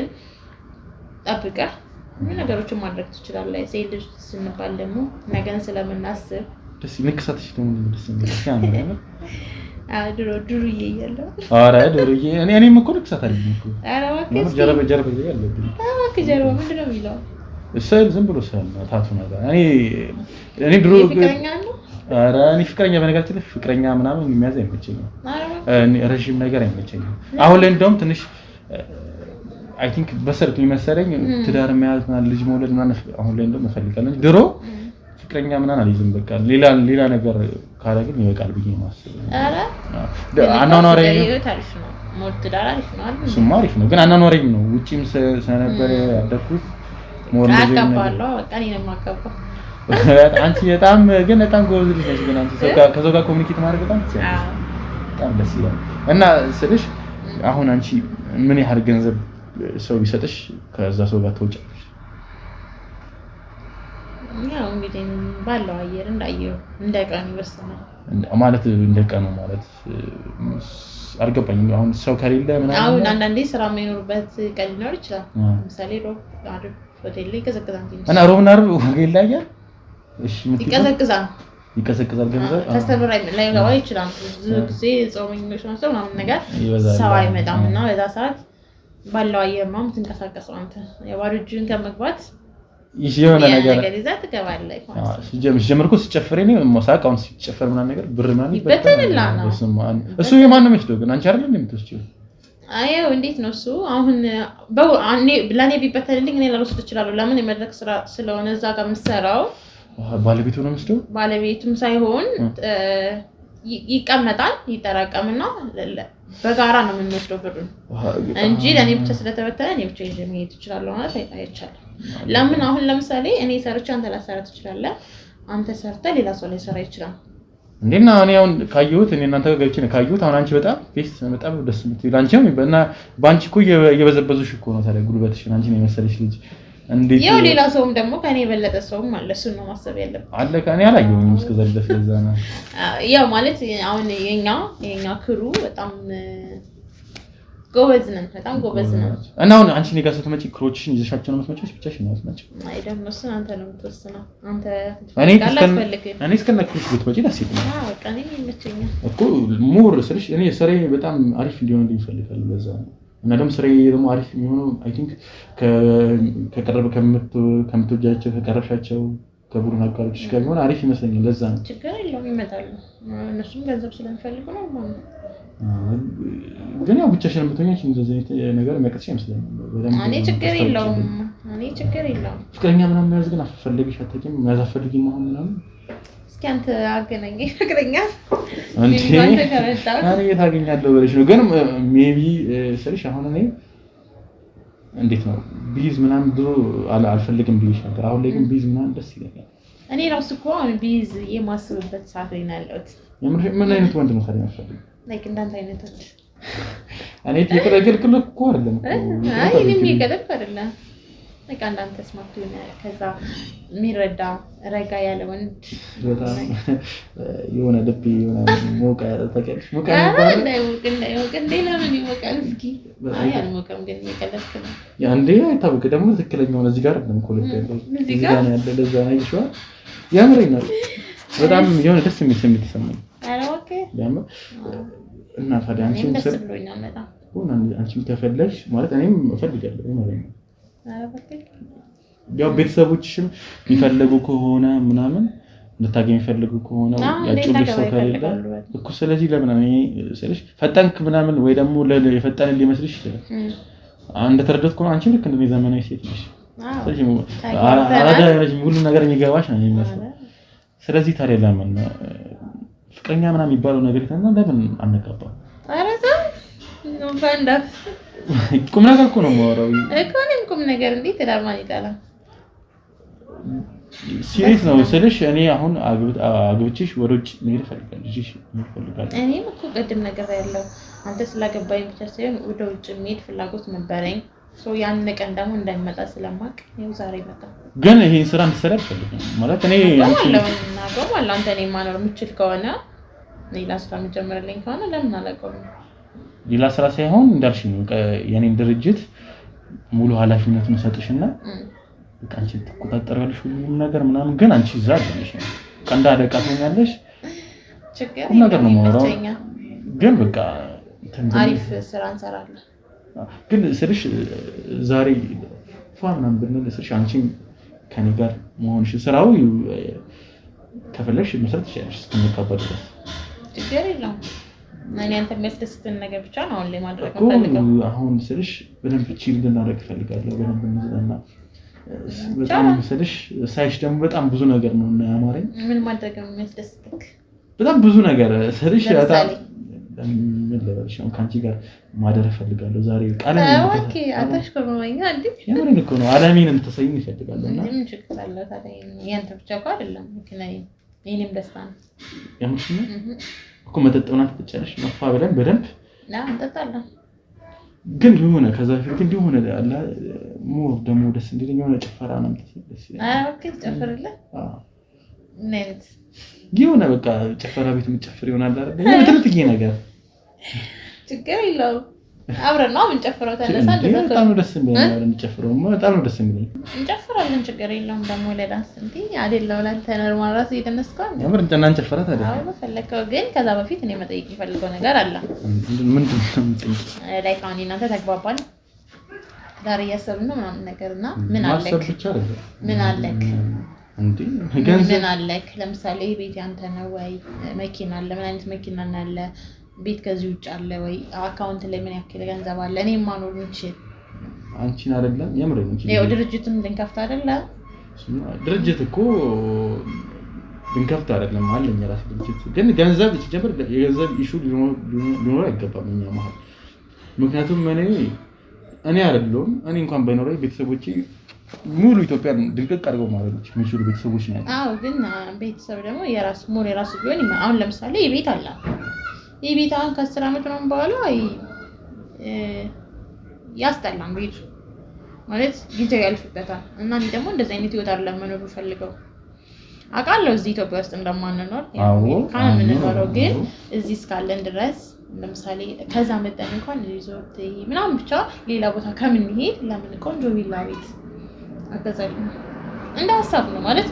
ጠብቀህ ምን ነገሮችን ማድረግ ትችላለህ። ሴት ልጅ ስንባል ደግሞ ነገን ስለምናስብ ደስ ንክሳትሽ ደግሞ ደስ የሚልሽ ያምራል። ድሩዬ እያለሁ ኧረ ድሩዬ እኔም እኮ ንክሳት አለኝ እኮ። ኧረ እባክህ ጀርባ ያለብኝ ጀርባ ምንድን ነው የሚለው? እሰል ዝም ብሎ ሰል ታቱ ነገር እኔ ድሮ ፍቅረኛ ነው። ኧረ እኔ ፍቅረኛ በነገራችን ላይ ፍቅረኛ ምናምን የሚያዝ አይመቸኝም። ረዥም ነገር አይመቸኝም። አሁን ላይ እንደውም ትንሽ አይ ቲንክ በሰርክ መሰለኝ ትዳር መያዝ ምናምን ልጅ መውለድ ምናምን አሁን ላይ እንደውም እፈልጋለሁ። ድሮ ፍቅረኛ ምናምን አልይዝም። በቃ ሌላ ነገር ካለ ግን ይበቃል ብዬ ነው የማስበው። ኧረ አናኗሪኝ ታሪፍ ነው ሞት ትዳር አሪፍ ነው አይደል? እሱማ አሪፍ ነው። ግን አናኗሪኝ ነው ውጪም ስለነበረ ያደኩት ሞር ነው አቀባለሁ። በቃ እኔ ነው የማቀባው። አንቺ በጣም ጎበዝ ልጅ ነሽ። ግን አንቺ ከሰው ጋር ኮሚኒኬት ማድረግ በጣም ደስ ይላል። እና ስልሽ አሁን አንቺ ምን ያህል ገንዘብ ሰው ቢሰጥሽ ከዛ ሰው ጋር ትወጫለሽ? ያው እንግዲህ ባለው አየር እንዳየው እንደቀኑ ይወሰናል ማለት እንደቀኑ ማለት አልገባኝም። አሁን ሰው ከሌለ ምናምን አሁን አንዳንዴ ስራ የማይኖርበት ቀን ሊኖር ይችላል። ለምሳሌ ሮብ አርብ ሆቴል ላይ ይቀዘቅዛል እና ሮብና አርብ ዋጋ ይለያል። እሺ ይቀዘቅዛል ገንዘብ ከስተመር ላይ ገባ ይችላል። ብዙ ጊዜ ጾመኞች ነው ሰው ምናምን ነገር ሰው አይመጣም እና በዛ ሰዓት ባለው አየር ነው የምትንቀሳቀሰው። አንተ የባዶ እጅን ከመግባት የሆነ ነገር ይዛ ትገባለህ። ሲጀምር እኮ ሲጨፍር እኔ ማሳቃውን ሲጨፍር ምናምን ነገር ብር ምናምን ይበተንላ ነው። እሱ የማን ነው የምትወስደው? ግን አንቺ አይደል እንደምትወስጂው? አየው እንዴት ነው እሱ አሁን ለኔ ቢበተልልኝ እኔ ላልወስድ እችላለሁ ለምን የመድረክ ስራ ስለሆነ እዛ ጋር የምሰራው ባለቤቱ ነው መስለው ባለቤቱም ሳይሆን ይቀመጣል ይጠራቀምና በጋራ ነው የምንወስደው ብሩን እንጂ ለኔ ብቻ ስለተበተለ እኔ ብቻ ይዤ መሄድ እችላለሁ ማለት አይቻልም ለምን አሁን ለምሳሌ እኔ ሰርቼ አንተ ላሰራ ትችላለህ አንተ ሰርተ ሌላ ሰው ላይ ሰራ ይችላል እንዴና እኔ አሁን ካየሁት እኔ እናንተ ጋር ገብቼ ነው ካየሁት አሁን አንቺ በጣም ደስ የምትል አንቺም እና ባንቺ እኮ እየበዘበዙሽ እኮ ነው ታዲያ ጉልበትሽን አንቺ ነው የመሰለሽ ልጅ እንዴት ያው ሌላ ሰውም ደግሞ ከኔ የበለጠ ሰውም አለ እሱ ነው ማሰብ ያለበት አለ ከኔ አላየሁኝም እስከዛ ድረስ ለዛ ነው ያው ማለት አሁን የኛ ክሩ በጣም ጎበዝ ነን በጣም ጎበዝ ነን እና አሁን አንቺ እኔ ጋር ስትመጪ ክሮችሽን ይዘሻቸው ነው የምትመጪው ብቻሽን ነው የምትመጪው አይደለም እሱ አንተ ነው የምትወስነው አንተ እኔ እስከነክሮሽ ብትመጪ ደስ ይለኛል በቃ እኔ ይመቸኛል እኮ ሞር ስልሽ እኔ ስራዬ በጣም አሪፍ እንዲሆን ይፈልጋለሁ ለዛ ነው እና ደግሞ ስራዬ ደግሞ አሪፍ የሚሆነው አይ ቲንክ ከቀረበ ከምትወጃቸው ከቀረሻቸው ከቡድን አጋሮች ጋር ቢሆን አሪፍ ይመስለኛል ለዛ ነው ችግር የለውም ይመጣሉ እነሱም ገንዘብ ስለሚፈልጉ ነው ማለት ግን ያው ብቻሽን ብትሆኚ እንደዚህ ነገር የሚያቀጥሽ አይመስለኝም በደንብ እኔ ችግር የለውም ፍቅረኛ ምናምን መያዝ ግን አፈልግሽ አትልም መያዝ አፈልጊም አሁን ምናምን እስኪ አንተ አገናኘኝ ፍቅረኛ አንተ ታገኛለህ ብለሽ ነው ግን ሜቢ ስልሽ አሁን እኔ እንዴት ነው ቢዝ ምናምን ድሮ አልፈልግም ብዬሽ ነበር አሁን ላይ ግን ቢዝ ምናምን ደስ ይለኛል እኔ ራሱ እኮ ቢዝ የማስብበት ሰዓት ላይ ነው ያለሁት ምን አይነት ወንድ ነው ታዲያ የምትፈልጊው ላይክ እንዳንተ አይነቶች እኔ ተከለከልኩ እኮ አይደለም አይ እኔ የሚገደፍ አይደለም በቃ እንዳንተ ስማርት የሆነ ከዛ የሚረዳ ረጋ ያለ ወንድ በጣም የሆነ ልብ የሆነ ሞቃ ተቀልሽ ሞቃ ለምን ይሞቃል እስኪ አይ አልሞቀም ግን እየቀለድክ ነው ያንዴ አይታወቅ ደግሞ ትክክለኛው እዚህ ጋር አይደለም እኮ ልብ ያለው እዚህ ጋር ያለ ለዛ ነው ይሽዋል ያምረኝ ነው በጣም የሆነ ደስ የሚል ስሜት ይሰማኝ አረ ኦኬ ያም እና ታዲያ አንቺም ደስ ብሎኛል በጣም አንቺም ከፈለግሽ ማለት እኔም እፈልጋለሁ ማለት ነው አረ ኦኬ ያው ቤተሰቦችሽም የሚፈልጉ ከሆነ ምናምን እንድታገኝ የሚፈልጉ ከሆነ ያጭልሽ ሰው ካለ እኮ ስለዚህ ለምን እኔ ስለሽ ፈጠንክ ምናምን ወይ ደግሞ የፈጠነ ሊመስልሽ ይችላል አንድ ተረዳት ከሆነ አንቺ ልክ እንደኔ ዘመናዊ ሴት ነሽ ስለዚህ አራዳ ያለሽ ሁሉ ነገር የሚገባሽ ነው የሚመስለው ስለዚህ ታዲያ ለምን ፍቅረኛ ምናምን የሚባለው ነገር ይተና ለምን አንጋባም አረዛ ነው ባንዳ ቁም ነገር እኮ ነው የማወራው እኮ እኔም ቁም ነገር እንዴት ለማን ይጣላል ሲሪየስ ነው ስለሽ እኔ አሁን አግብቼሽ ወደ ውጭ መሄድ ፈልጋለሁ ልጅሽ ፈልጋለሁ እኔም እኮ ቀድም ነገር ያለው አንተ ስላገባኝ ብቻ ሳይሆን ወደ ውጭ መሄድ ፍላጎት ነበረኝ ያን ቀን ደግሞ እንዳይመጣ ስለማቅ ነው ዛሬ መጣ ግን ይሄን ስራ እንድትሰራ ፈልጋለሁ ማለት እኔ አንተ እኔ ማኖር የምችል ከሆነ ሌላ ስራ መጀመርልኝ ከሆነ ለምን አላቆም ሌላ ስራ ሳይሆን እንዳልሽ ነው የኔን ድርጅት ሙሉ ኃላፊነቱን ሰጥሽና በቃ አንቺ ተቆጣጣሪያለሽ ሁሉ ነገር ምናምን ግን አንቺ እዛ አይደለሽ ቀንዳ አለቃ ትሆኛለሽ ችግር ነገር ነው ማውራው ግን በቃ አሪፍ ስራ እንሰራለን ግን ስልሽ ዛሬ ፋናም ብንል ስልሽ አንቺም ከኔ ጋር መሆንሽ ስራው ከፈለሽ መስራት ይችላልሽ እስከምትቀበል ድረስ ችግር የለውም እኔ አንተ የሚያስደስተን ነገር ብቻ ነው አሁን ላይ ማድረግ ፈልገው አሁን ስልሽ በደንብ ቺል እንድናደርግ ፈልጋለሁ በደንብ እንዝናና በጣም ስልሽ ሳይሽ ደግሞ በጣም ብዙ ነገር ነው እና ያማረኝ ምን ማድረግ ነው የሚያስደስትክ በጣም ብዙ ነገር ስልሽ በጣም ምን ልበልሽ ነው ካንቺ ጋር ማደር ፈልጋለሁ ዛሬ ቃል ነው ኦኬ አታሽኮርመኛ እንዴ ያምረኝ እኮ ነው አለሚን እንተሰይኝ ይፈልጋለሁ እና ምን ችግር አለ ታዲያ ያንተ ብቻ እኮ አይደለም ምክንያቱም እኔም ደስታ ነው ያምሽ ነው እኮ መጠጥና ተጨረሽ ነፋ ብለን በደንብ እንጠጣለን ግን የሆነ ከዛ ፊት ግን የሆነ አላ ሞር ደግሞ ደስ እንዲለኝ የሆነ ጭፈራ ነው ደስ ይላል ኦኬ ጨፍርልህ ኔት የሆነ በቃ ጭፈራ ቤት የምትጨፍር ይሆናል አይደል የምትልጥዬ ነገር ችግር የለውም አብረን ነው የምንጨፍረው ተነሳ በጣም ደስ የሚለኝ ነው የምንጨፍረው በጣም ነው ደስ የሚለኝ እንጨፍራለን ችግር የለውም ደግሞ ለዳንስ እንዴ አይደለም ላንተ ኖርማል ራስ እየተነስከው ያምር እንትና እንጨፍራት አይደል አዎ ፈለከው ግን ከዛ በፊት እኔ መጠየቅ ይፈልገው ነገር አለ ምንድን ነው የምትጠይቅ ላይክ አሁን እናንተ ተግባባል ዳር እያሰብን ነው ምናምን ነገርና ምን አለክ ምን አለክ እንዴ ምን አለክ ለምሳሌ ቤት ያንተ ነው ወይ መኪና አለ ምን አይነት መኪና አለ ቤት ከዚህ ውጭ አለ ወይ? አካውንት ላይ ምን ያክል ገንዘብ አለ? እኔ ማኖር እንችል አንቺን አይደለም የምሬን እንጂ ያው ድርጅቱን ልንከፍት አይደለ? ድርጅት እኮ ልንከፍት አይደለም አለኝ የራስ ድርጅት። ግን ገንዘብ ሲጀምር የገንዘብ ኢሹ ሊኖር አይገባም እኛ መሀል። ምክንያቱም እኔ አይደለም እኔ እንኳን ባይኖረኝ ቤተሰቦቼ ሙሉ ኢትዮጵያን ድርቅቅ አድርገው ማለት የሚችሉ ቤተሰቦች ናቸው። አዎ ግን ቤተሰብ ደግሞ የራስ ቢሆን አሁን ለምሳሌ የቤት አለ የቤት አሁን ከ10 ዓመት ነው በኋላ ያስጠላም ቤቱ ማለት ጊዜው ያልፍበታል። እና እኔ ደግሞ እንደዚህ አይነት ህይወት አይደለም መኖር ፈልገው አውቃለሁ እዚህ ኢትዮጵያ ውስጥ እንደማንኖር ካን ምንኖረው ግን እዚህ እስካለን ድረስ ለምሳሌ ከዛ መጠን እንኳን ሪዞርት ምናምን ብቻ ሌላ ቦታ ከምንሄድ ለምን ቆንጆ ቪላ ቤት አገዛለሁ እንደ ሀሳብ ነው ማለት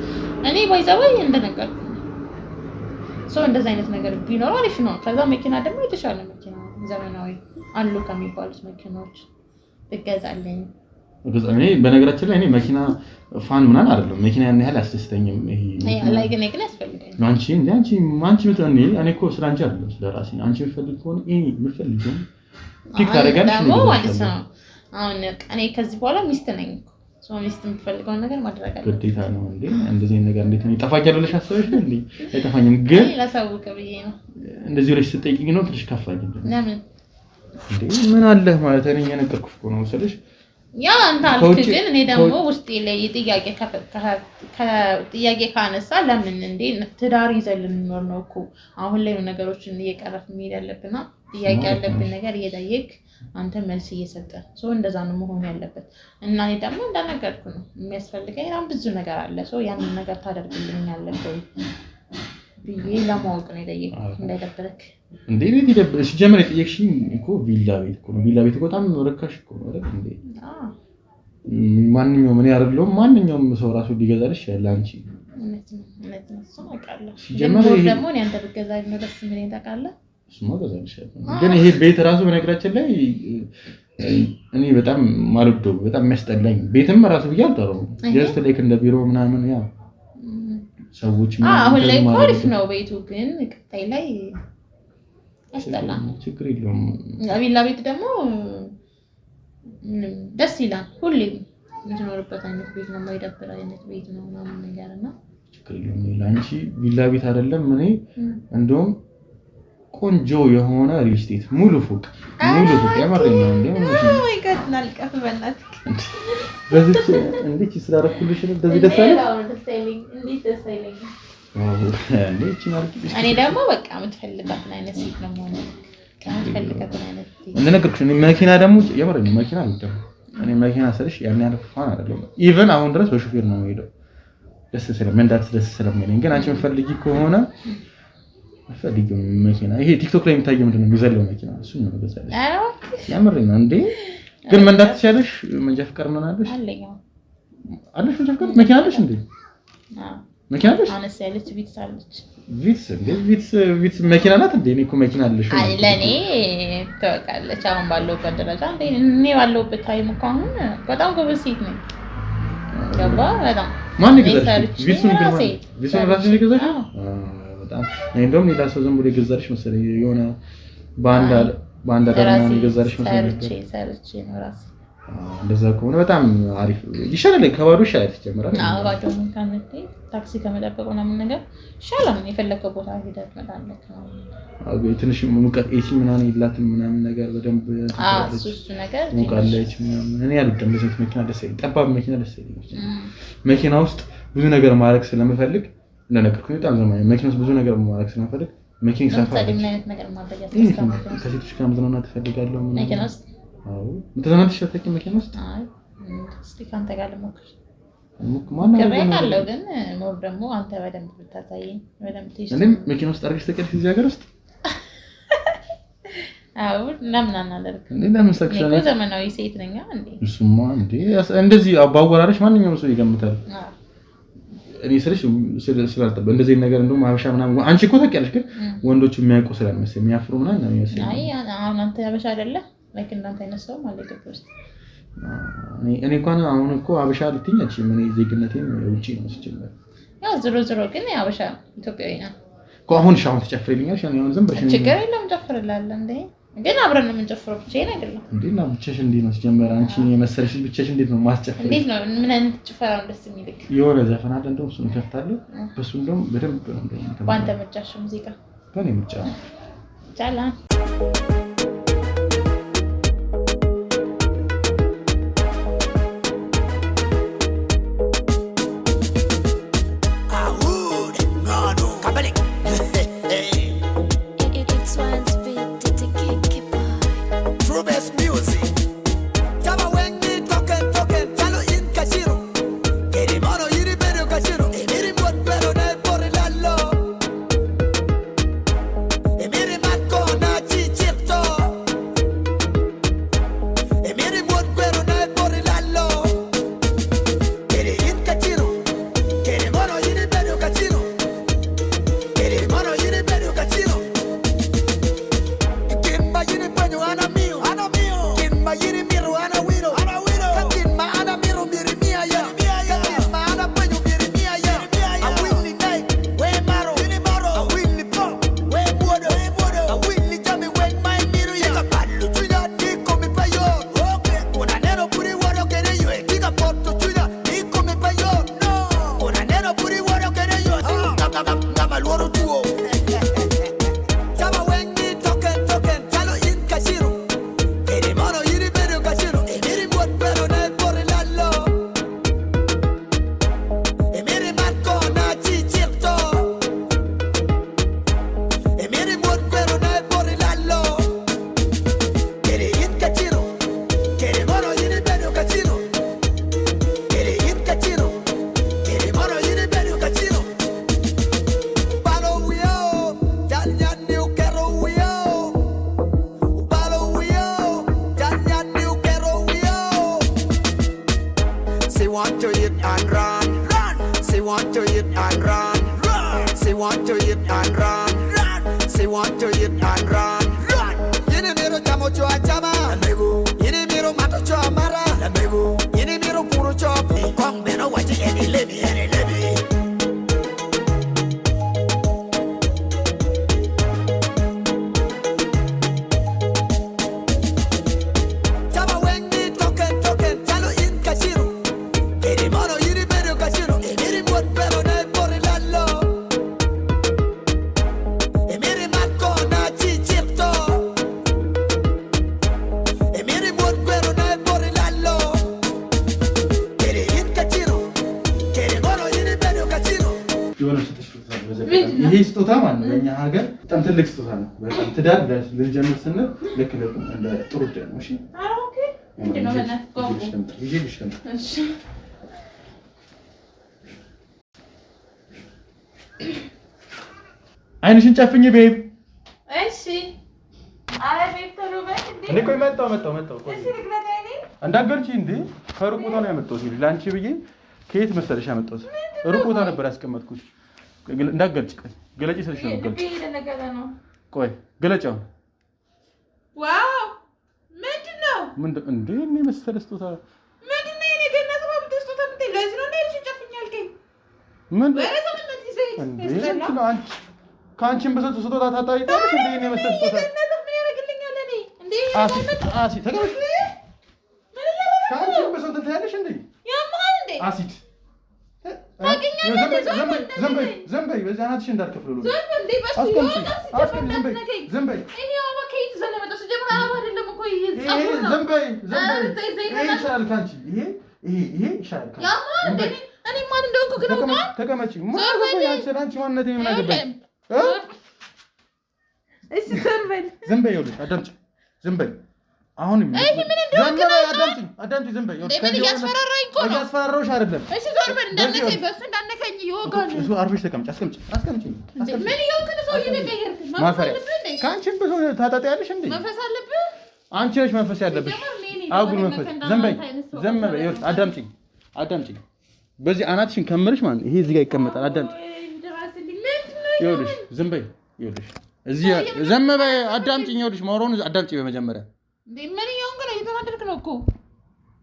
እኔ ባይዘወይ እንደነገርኩ እንደዛ አይነት ነገር ቢኖር አሪፍ ነው። ከዛ መኪና ደግሞ የተሻለ መኪና ዘመናዊ አሉ ከሚባሉት መኪናዎች እገዛለኝ። እኔ በነገራችን ላይ እኔ መኪና ፋን ምናምን አይደለም። መኪና ያን ያህል አስደስተኝም። ላይ ግን ያስፈልጋል። አንቺ ምትሆኚ እኔ እኮ ስለ አንቺ አይደለም ስለ ራሴ አንቺ የምትፈልጊ ከሆነ የምትፈልጊው ፒክ ታደርጋለሽ ነው ማለት ነው። አሁን እኔ ከዚህ በኋላ ሚስት ነኝ እኮ ሚስት የምትፈልገውን ነገር ማድረግ አለብኝ። ግዴታ ነው እንዴ? እንደዚህ ነገር እንዴት ነው ይጠፋኛል ብለሽ አስበሽ ነው እንዴ? አይጠፋኝም። ግን ላሳውቅ ብዬ ነው እንደዚህ ብለሽ ስትጠይቂኝ ነው ትንሽ ከፋኝ። ለምን እንዴ ምን አለ ማለት እኔ የነገርኩሽ እኮ ነው መሰለሽ። ያ አንተ አልክ ግን እኔ ደግሞ ውስጤ ላይ ጥያቄ ካነሳ ለምን እንዴ ትዳር ይዘን ልንኖር ነው እኮ አሁን ላይ ነገሮችን እየቀረፍ መሄድ ያለብንና ጥያቄ ያለብን ነገር እየጠየቅ አንተ መልስ እየሰጠ እንደዛ ነው መሆን ያለበት። እና እኔ ደግሞ እንደነገርኩ ነው የሚያስፈልገኝ በጣም ብዙ ነገር አለ ያንን ነገር ታደርግልኛለህ ወይ ብዬ ለማወቅ ነው የጠየቅኩት እንዳይደብርክ። እንዴ ቤት ይደብርሽ ጀመረ የጠየቅሽኝ እኮ ቪላ ቤት እኮ ነው። ቪላ ቤት እኮ በጣም ረካሽ እኮ ነው አይደል እንዴ? ማንኛውም እኔ አይደለም ማንኛውም ሰው ራሱ ሊገዛልሽ ያለ አንቺ እውነት ነው አውቃለሁ። ጀመረ ደግሞ እኔ አንተ ብትገዛልኝ ነው ደስ የሚለኝ ታውቃለህ። እሱማ ገዛልሻለሁ። ግን ይሄ ቤት ራሱ በነገራችን ላይ እኔ በጣም ማልወደው በጣም የሚያስጠላኝ ቤትም ራሱ ብዬ አልጠራውም። ጀስት ላይክ እንደ ቢሮ ምናምን ያ ሰዎች አሁን ላይ አሪፍ ነው ቤቱ ግን ቀጣይ ላይ ያስጠላል። ችግር የለውም። ቪላ ቤት ደግሞ ደስ ይላል። ሁሌም የምትኖርበት አይነት ቤት ነው የማይደብር አይነት ቤት ነው ምናምን ነገርና ችግር የለውም። ለአንቺ ቪላ ቤት አይደለም እኔ እንደውም ቆንጆ የሆነ ሪል ስቴት ሙሉ ፎቅ ያመረኝ ነው እንዴ ነው ይቀጥላል። ቀፍ በእናትህ በዚህ እንዴት ስላደረኩልሽ እንደዚህ ደስ አለኝ። እንዴት ደስ አይለኝ። እኔ ደግሞ በቃ የምትፈልጋትን አይነት ሴት ነው ማለት የምትፈልጋትን አይነት ሴት እንደነገርኩሽ እኔ መኪና ደግሞ የመረኝ መኪና አይደለም እኔ መኪና ስልሽ ያን ያህል ፋን አይደለም። ኢቭን አሁን ድረስ በሹፌር ነው የምሄደው ደስ ስለሚለኝ። ግን አንቺ የምትፈልጊ ከሆነ ፈልጊው መኪና ይሄ ቲክቶክ ላይ የሚታየው ምንድነው የሚዘለው መኪና እሱ ነው ገዛለሽ። ያምረኝ ነው እንዴ? ግን መንዳት ትችያለሽ? መንጃ ፍቃድ ምን አለሽ? አለሽ መንጃ ፍቃድ? መኪና አለሽ እንዴ? መኪና አለሽ? አነስ ያለች ቪትስ አለች። ቪትስ መኪና ናት እንዴ? እኔ እኮ መኪና አለሽ አይ ለኔ ተወቃለች። አሁን ባለውበት ደረጃ እንዴ እኔ ባለውበት ታይም እኮ አሁን በጣም ጎበዝ ሴት ነኝ። ገባ በጣም ማን ይገዛል? ቪትሱን ራስሽ ይገዛሽ? በጣም እንደውም ሌላ ሰው ዝም ብሎ ይገዛልሽ መሰለኝ የሆነ ባንዳ ደረጃ ይገዛልሽ መሰለኝ። ሰርቼ ነው ራሴ። እንደዛ ከሆነ በጣም አሪፍ ይሻላል። ከባዶ ይሻላል ይጀምራል። ባዶ ምን ካመጣ ታክሲ ከመጠበቅ ምናምን ነገር ይሻላል። የፈለከው ቦታ ሄደህ ትመጣለህ ነው። ትንሽ ሙቀት ኤሲ ምናምን ይላትም ምናምን ነገር በደንብ እሱ ነገር ሙቃለች ምናምን። እኔ አልወድም እንደዚህ መኪና ደስ አይለኝም። ጠባብ መኪና ደስ አይለኝም። መኪና ውስጥ ብዙ ነገር ማድረግ ስለምፈልግ እንደነገርኩኝ በጣም ዘመናዊ መኪና ውስጥ ብዙ ነገር ማድረግ ስለምፈልግ መኪና ይሰፋል። ነገር ማድረግ ያስፈልጋል። ከሴቶች ጋር መዝናናት እፈልጋለሁ። መኪና ውስጥ ምትዝናናትሽ አታውቂም? መኪና ውስጥ እስኪ ካንተ ጋር ልሞክር። ማን አለው ግን ሞር ደግሞ አንተ በደንብ ብታሳየኝ በደንብ ትይሽ። እኔም መኪና ውስጥ አድርገሽ ተቀርሽ እዚህ ሀገር ውስጥ ለምን አናደርግ? ለምን ሰክሽን ዘመናዊ ሴት ነኝ እንዴ? እሱማ እንዴ እንደዚህ አባወራረሽ ማንኛውም ሰው ይገምታል። እኔ ስላልጠበ እንደዚህ ነገር እንደውም ሀበሻ ምናምን አንቺ እኮ ታውቂያለሽ፣ ግን ወንዶቹ የሚያውቁ ስላልመሰለኝ የሚያፍሩ ምናምን ነው የሚመስለኝ። አይ አሁን አንተ ሀበሻ አይደለህ ላይክ እንዳንተ አይነት ሰው ማለት ኢትዮጵያ ውስጥ እኔ እንኳን አሁን እኮ ሀበሻ ልትኛች ምን ዜግነቴም ውጪ ነው ሲጀምር። ያው ዝሮ ግን ሀበሻ ኢትዮጵያዊ ነው። አሁን ሻውን ተጨፍሪልኛል ሻን ያውን ዝም ብለሽ ችግር የለውም ጨፍርልሃለሁ እንዴ ግን አብረን ነው የምንጨፍረው ብቻዬን አይደለም እንዴ እና ብቻሽ እንዴት ነው ጀመረ አንቺ የመሰለሽ ብቻሽ እንዴት ነው ማስጨፍር እንዴት ነው ምን አይነት ጭፈራ ነው ደስ የሚልክ የሆነ ዘፈን አለ እንደውም እሱን ከፍታለሁ በሱ እንደውም በደንብ ነው እንደውም ባንተ መጫሽ ሙዚቃ በኔ ምጫ ቻላ ይሄ ስጦታ ማለት ነው ለኛ ሀገር በጣም ትልቅ ስጦታ ነው። በጣም ትዳር ልንጀምር ስንል ልክ እንደ ጥሩ ደም ነው። እሺ ኦኬ እንዴት ነው ማለት እሺ አይንሽን ጨፍኝ ቤብ። እሺ አረ ቤብ ቶሎ በል እንዴ እኔ ቆይ መጣው እሺ ልግለጣኝ እንዳገርጂ እንዴ ከሩቅ ቦታ ነው ያመጣሁት ላንቺ ብዬ ከየት መሰለሽ ያመጣሁት ሩቅ ቦታ ነበር ያስቀመጥኩት እንዳገልጭ ገለጪ ሰልሽ ነው ገልጭ ነው ቆይ ገለጫው ዋው ምንድነው እንዴ እኔ መሰለ ስጦታ ምንድነው እኔ ገና ሰባብ ስጦታ ምንድነው ለዚህ ነው እንዴ ጨፍኛል ከይ ምን ወረሰው እንዴ ነው አንቺ ካንቺን በሰጡ ስጦታ ታጣይታለሽ እንዴ እኔ መሰለ ስጦታ ምን ያደርግልኛል እኔ እንዴ አሲ ተቀበል ካንቺን በሰጡ ታያለሽ እንዴ ያማል እንዴ አሲድ ዘንበይ በዛ ናትሽ እንዳልከፍሉ ዘንበይ ተቀመጪ ዘንበይ ይኸውልሽ አዳምጪ ዘንበይ አሁን አዳምጪ ዘንበይ እያስፈራራሁሽ አይደለም እሺ ዞር በል እንዳነከኝ በእሱ እንዳነከኝ ይወጋል እሱ አርፈሽ ተቀመጪ አስቀምጪ ምን ይወክል ሰው እየተቀየርክ ካንቺም ብዙ ታጣጣያለሽ እንዴ መንፈስ አለብህ አንቺ ነሽ መንፈስ ያለብሽ አጉል መንፈስ ዘንበይ ይኸውልሽ አዳምጪ በዚህ አናትሽን ከምርሽ ማለት ይሄ እዚህ ጋር ይቀመጣል አዳምጪ ይኸውልሽ ዘንበይ ይኸውልሽ እዚህ ዘንበይ አዳምጪኝ ይኸውልሽ ማውራውን አዳምጪ በመጀመሪያ ምን ይሁን ግን እየተናደድክ ነው እኮ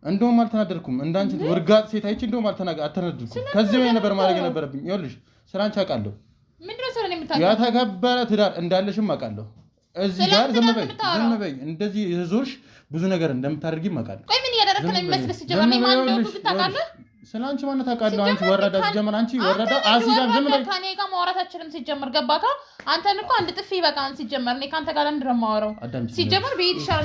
እንደውም አልተናደድኩም እንዳንቺ ወርጋጥ ሴት አይቼ እንደውም አልተናደድኩም ከዚህ ወይ ነበር ማድረግ የነበረብኝ ይኸውልሽ ስራንቺ አውቃለሁ ምንድነው ስራ ነው የምታውቀው? የተከበረ ትዳር እንዳለሽም አውቃለሁ። እዚህ ጋር ዝም በይ። እንደዚህ የዞርሽ ብዙ ነገር እንደምታደርጊም አውቃለሁ። ቆይ ምን እያደረክ ነው የሚመስልህ? ሲጀመር እኔ ማን እንደሆነ ታውቃለህ? ስለአንቺ ማን ታውቃለህ? አንቺ ወረዳ ሲጀመር አንቺ ወረዳ አሲዳም ዝም በይ። ከኔ ጋር ማውራት አትችልም ሲጀመር ገባካ? አንተን እኮ አንድ ጥፊ ይበቃን ሲጀመር። እኔ ካንተ ጋር ለምንድን ነው የማወራው? ሲጀመር ብሄድ ይሻላል።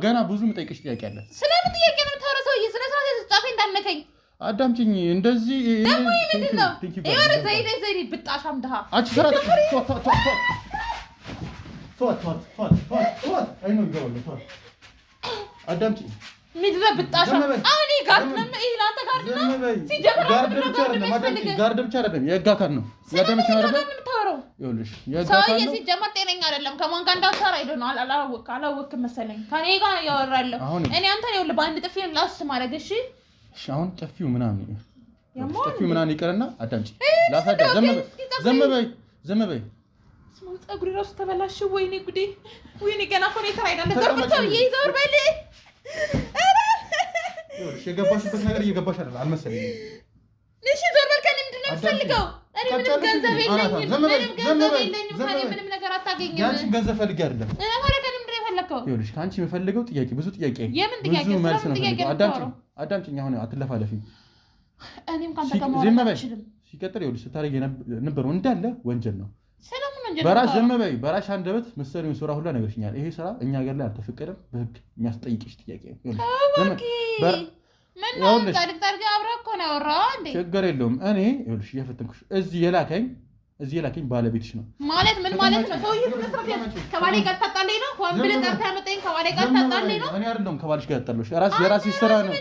ገና ብዙ የምጠይቅሽ ጥያቄ አለ። ስለምን ጥያቄ ነው የምታወራው? ሰውዬ ስለ ስርዓት የተጻፈ እንዳነከኝ አዳምጪኝ። እንደዚህ ደግሞ ምንድን ነው ይወር ዘይዴ ብጣሻም ድሃ አንቺ ስራ አዳምጪኝ። ምድረ ብጣሻ አሁን ጋርድ ነው ይላንተ ጋርድ ነው ሲጀምር ጋርድ ብቻ አይደለም የህግ አካል ነው። ያዳምጪኝ አይደለም ይኸውልሽ የህግ አካል ነው። ሲጀምር ጤነኛ አይደለም። ከማን ጋር እንዳሰራ አይደለም አላወቅም መሰለኝ። ከኔ ጋር ያወራለሁ እኔ አንተ ይኸውልህ በአንድ ጥፊ ላስ ማድረግ እሺ አሁን ጥፊው ምናምን ይቀርና አዳምጪኝ ላሳዳ ዝም በይ ፀጉሬ እራሱ ተበላሽ። ወይኔ ጉዴ ወይኔ ገና እኮ ነው የተራይዳለ ዘርብተው ይዘውር በል የገባሽበት ነገር እየገባሽ አይደል አልመሰለኝም። እሺ ዞር በል። ከእኔ ምንድን ነው የምትፈልገው? እኔ ምንም ገንዘብ የለኝም። ምንም ነገር አታገኝም። ያንቺን ገንዘብ ፈልጌ አይደለም። ከእኔ ምንድን ነው የፈለግከው? ይኸውልሽ ከአንቺ የምፈልገው ጥያቄ ብዙ ጥያቄ የምን ጥያቄ? ብዙ መልስ ነው የምፈልገው። አዳምጪኝ አሁን አትለፋለፊ። እኔም ካንተ ጋር ማውራት አልችልም። ሲቀጥል ይኸውልሽ ስታደርጊ የነበረው እንዳለ ወንጀል ነው። ስለምን ወንጀል? በራስ ዝም በይ። በራስ አንደበት መሰሪውን ስራ ሁሉ ነገርሽኛል። ይሄ ስራ እኛ ሀገር ላይ አልተፈቀደም። በህግ የሚያስጠይቅሽ ጥያቄ ነው። ችግር የለውም። እኔ ይኸውልሽ እየፈተንኩሽ እዚህ የላከኝ ባለቤትሽ ነው ማለት ምን ማለት ነው? ሰውዬ ከባሌ ጋር ታጣለኝ ነው? ሆን ብለህ ጠርተህ ያመጣኝ ከባሌ ጋር ታጣለኝ ነው? እኔ አይደለም ከባልሽ ጋር ያጣለሽ የራስሽ ስራ ነው።